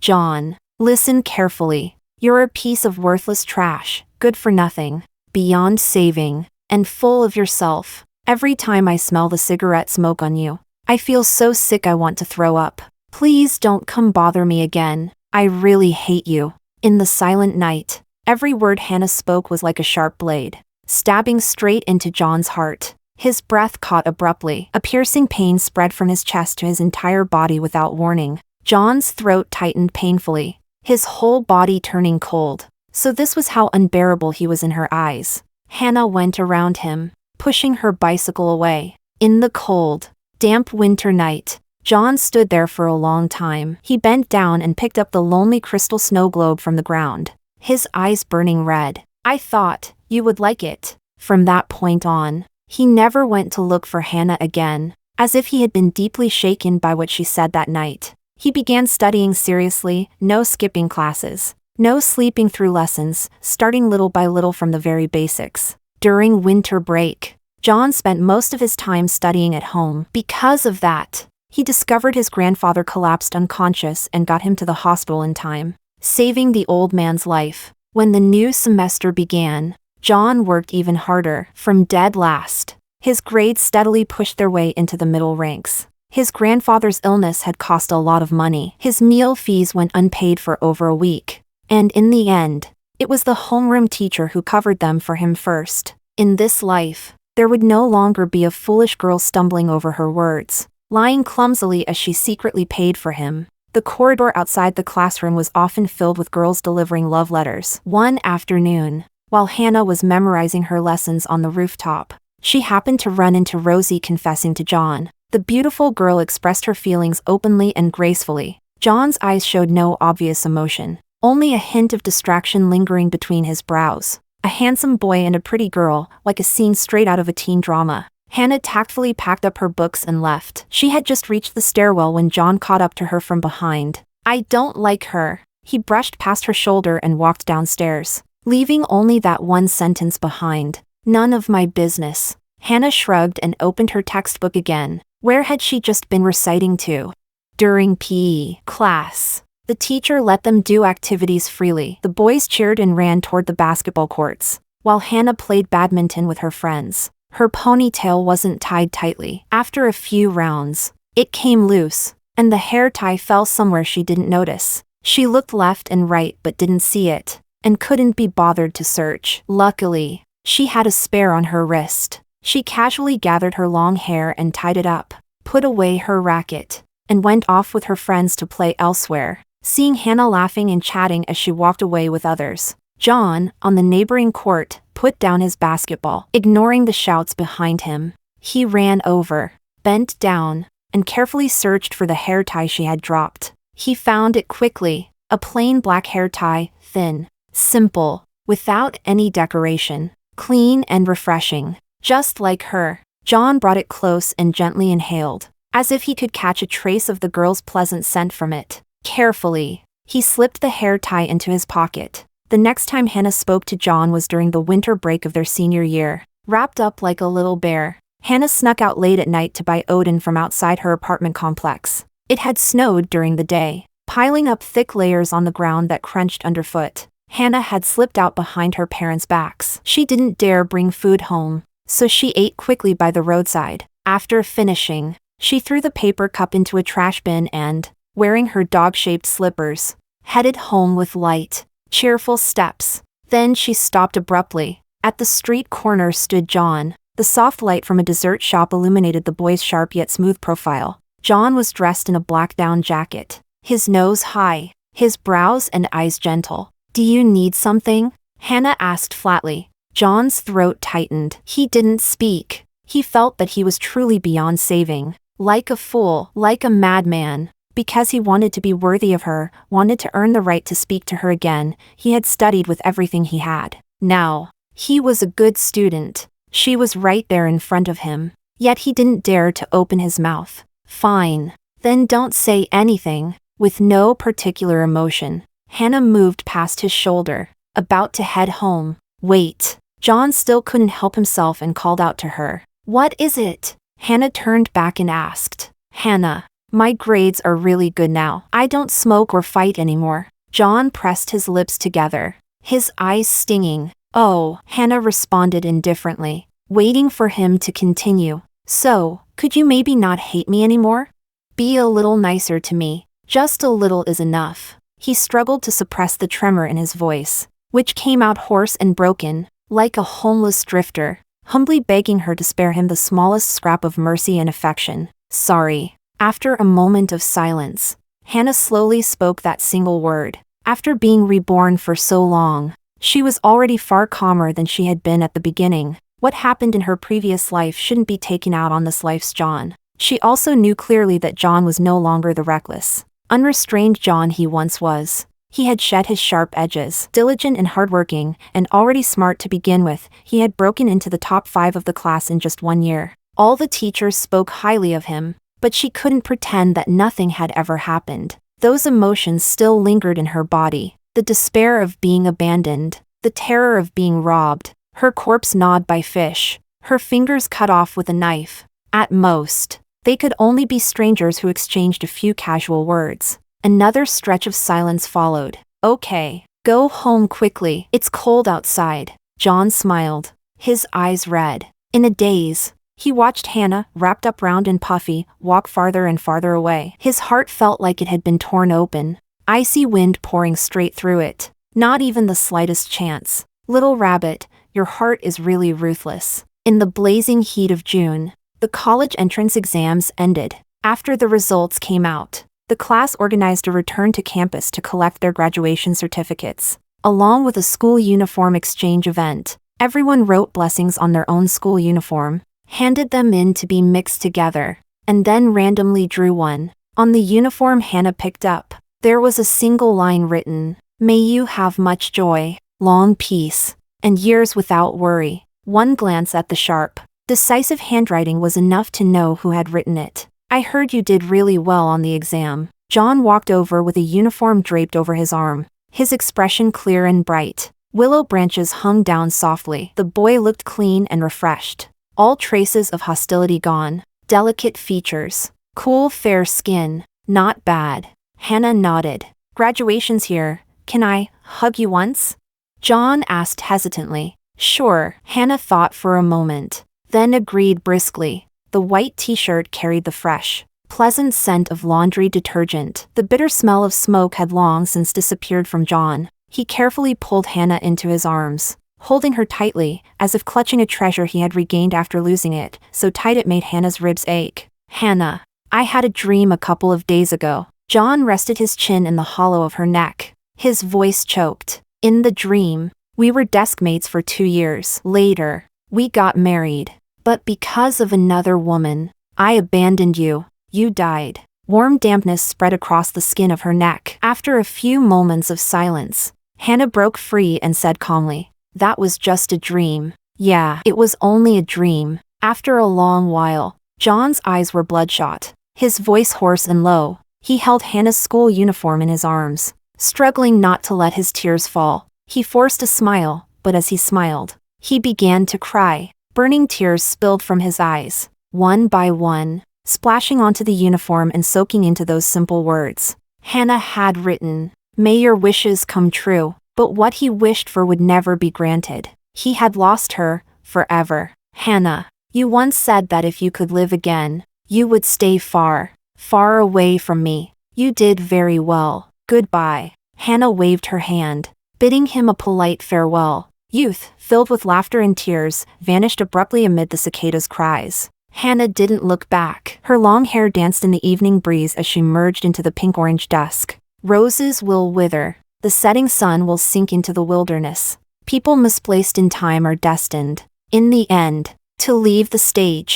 Speaker 1: "John, listen carefully. You're a piece of worthless trash, good for nothing, beyond saving, and full of yourself. Every time I smell the cigarette smoke on you, I feel so sick I want to throw up. Please don't come bother me again. I really hate you." In the silent night, every word Hannah spoke was like a sharp blade, stabbing straight into John's heart. His breath caught abruptly. A piercing pain spread from his chest to his entire body without warning. John's throat tightened painfully, his whole body turning cold. So this was how unbearable he was in her eyes. Hannah went around him, pushing her bicycle away. In the cold, damp winter night, John stood there for a long time. He bent down and picked up the lonely crystal snow globe from the ground, his eyes burning red. "I thought you would like it." From that point on, he never went to look for Hannah again. As if he had been deeply shaken by what she said that night, he began studying seriously, no skipping classes, no sleeping through lessons, starting little by little from the very basics. During winter break, John spent most of his time studying at home. Because of that, he discovered his grandfather collapsed unconscious and got him to the hospital in time, saving the old man's life. When the new semester began, John worked even harder. From dead last, his grades steadily pushed their way into the middle ranks. His grandfather's illness had cost a lot of money. His meal fees went unpaid for over a week. And in the end, it was the homeroom teacher who covered them for him first. In this life, there would no longer be a foolish girl stumbling over her words, lying clumsily as she secretly paid for him. The corridor outside the classroom was often filled with girls delivering love letters. One afternoon, while Hannah was memorizing her lessons on the rooftop, she happened to run into Rosie confessing to John. The beautiful girl expressed her feelings openly and gracefully. John's eyes showed no obvious emotion, only a hint of distraction lingering between his brows. A handsome boy and a pretty girl, like a scene straight out of a teen drama. Hannah tactfully packed up her books and left. She had just reached the stairwell when John caught up to her from behind. "I don't like her." He brushed past her shoulder and walked downstairs, leaving only that one sentence behind. "None of my business." Hannah shrugged and opened her textbook again. Where had she just been reciting to? During PE class, the teacher let them do activities freely. The boys cheered and ran toward the basketball courts, while Hannah played badminton with her friends. Her ponytail wasn't tied tightly. After a few rounds, it came loose, and the hair tie fell somewhere she didn't notice. She looked left and right but didn't see it, and couldn't be bothered to search. Luckily, she had a spare on her wrist. She casually gathered her long hair and tied it up, put away her racket, and went off with her friends to play elsewhere, seeing Hannah laughing and chatting as she walked away with others. John, on the neighboring court, put down his basketball, ignoring the shouts behind him. He ran over, bent down, and carefully searched for the hair tie she had dropped. He found it quickly, a plain black hair tie, thin, simple, without any decoration. clean and refreshing. Just like her. John brought it close and gently inhaled, as if he could catch a trace of the girl's pleasant scent from it. Carefully, he slipped the hair tie into his pocket. The next time Hannah spoke to John was during the winter break of their senior year. Wrapped up like a little bear, Hannah snuck out late at night to buy Odin from outside her apartment complex. It had snowed during the day, piling up thick layers on the ground that crunched underfoot. Hannah had slipped out behind her parents' backs. She didn't dare bring food home, so she ate quickly by the roadside. After finishing, she threw the paper cup into a trash bin and, wearing her dog-shaped slippers, headed home with light, cheerful steps. Then she stopped abruptly. At the street corner stood John. The soft light from a dessert shop illuminated the boy's sharp yet smooth profile. John was dressed in a black down jacket, his nose high, his brows and eyes gentle. "Do you need something?" Hannah asked flatly. John's throat tightened. He didn't speak. He felt that he was truly beyond saving. Like a fool, like a madman. Because he wanted to be worthy of her, wanted to earn the right to speak to her again, he had studied with everything he had. Now, he was a good student. She was right there in front of him. Yet he didn't dare to open his mouth. "Fine. Then don't say anything." With no particular emotion, Hannah moved past his shoulder, about to head home. "Wait." John still couldn't help himself and called out to her. "What is it?" Hannah turned back and asked. "Hannah, my grades are really good now. I don't smoke or fight anymore." John pressed his lips together, his eyes stinging. "Oh," Hannah responded indifferently, waiting for him to continue. "So, could you maybe not hate me anymore? Be a little nicer to me. Just a little is enough." He struggled to suppress the tremor in his voice, which came out hoarse and broken, like a homeless drifter, humbly begging her to spare him the smallest scrap of mercy and affection. "Sorry." After a moment of silence, Hannah slowly spoke that single word. After being reborn for so long, she was already far calmer than she had been at the beginning. What happened in her previous life shouldn't be taken out on this life's John. She also knew clearly that John was no longer the reckless, unrestrained John he once was. He had shed his sharp edges. Diligent and hardworking, and already smart to begin with, he had broken into the top 5 of the class in just 1 year. All the teachers spoke highly of him, but she couldn't pretend that nothing had ever happened. Those emotions still lingered in her body. The despair of being abandoned, the terror of being robbed, her corpse gnawed by fish, her fingers cut off with a knife. At most, they could only be strangers who exchanged a few casual words. Another stretch of silence followed. "Okay, go home quickly. It's cold outside." John smiled, his eyes red. In a daze, he watched Hannah, wrapped up round and puffy, walk farther and farther away. His heart felt like it had been torn open. Icy wind pouring straight through it. Not even the slightest chance. "Little rabbit, your heart is really ruthless." In the blazing heat of June, the college entrance exams ended. After the results came out, the class organized a return to campus to collect their graduation certificates, along with a school uniform exchange event. Everyone wrote blessings on their own school uniform, handed them in to be mixed together, and then randomly drew one. On the uniform Hannah picked up, there was a single line written, "May you have much joy, long peace, and years without worry." One glance at the sharp, decisive handwriting was enough to know who had written it. "I heard you did really well on the exam." John walked over with a uniform draped over his arm, his expression clear and bright. Willow branches hung down softly. The boy looked clean and refreshed. All traces of hostility gone. Delicate features. Cool fair skin. Not bad. Hannah nodded. "Graduation's here. Can I hug you once?" John asked hesitantly. "Sure." Hannah thought for a moment, then agreed briskly. The white t-shirt carried the fresh, pleasant scent of laundry detergent. The bitter smell of smoke had long since disappeared from John. He carefully pulled Hannah into his arms, holding her tightly, as if clutching a treasure he had regained after losing it, so tight it made Hannah's ribs ache. "Hannah, I had a dream a couple of days ago." John rested his chin in the hollow of her neck. His voice choked. "In the dream, we were desk mates for 2 years. Later, we got married. But because of another woman, I abandoned you. You died." Warm dampness spread across the skin of her neck. After a few moments of silence, Hannah broke free and said calmly, "That was just a dream. Yeah, it was only a dream. After a long while, John's eyes were bloodshot, his voice hoarse and low. He held Hannah's school uniform in his arms, struggling not to let his tears fall. He forced a smile, but as he smiled, he began to cry. Burning tears spilled from his eyes, one by one, splashing onto the uniform and soaking into those simple words. Hannah had written, "May your wishes come true," but what he wished for would never be granted. He had lost her, forever. Hannah, you once said that if you could live again, you would stay far, far away from me. You did very well. Goodbye. Hannah waved her hand, bidding him a polite farewell. Youth, filled with laughter and tears, vanished abruptly amid the cicadas' cries. Hannah didn't look back. Her long hair danced in the evening breeze as she merged into the pink-orange dusk. Roses will wither. The setting sun will sink into the wilderness. People misplaced in time are destined, in the end, to leave the stage.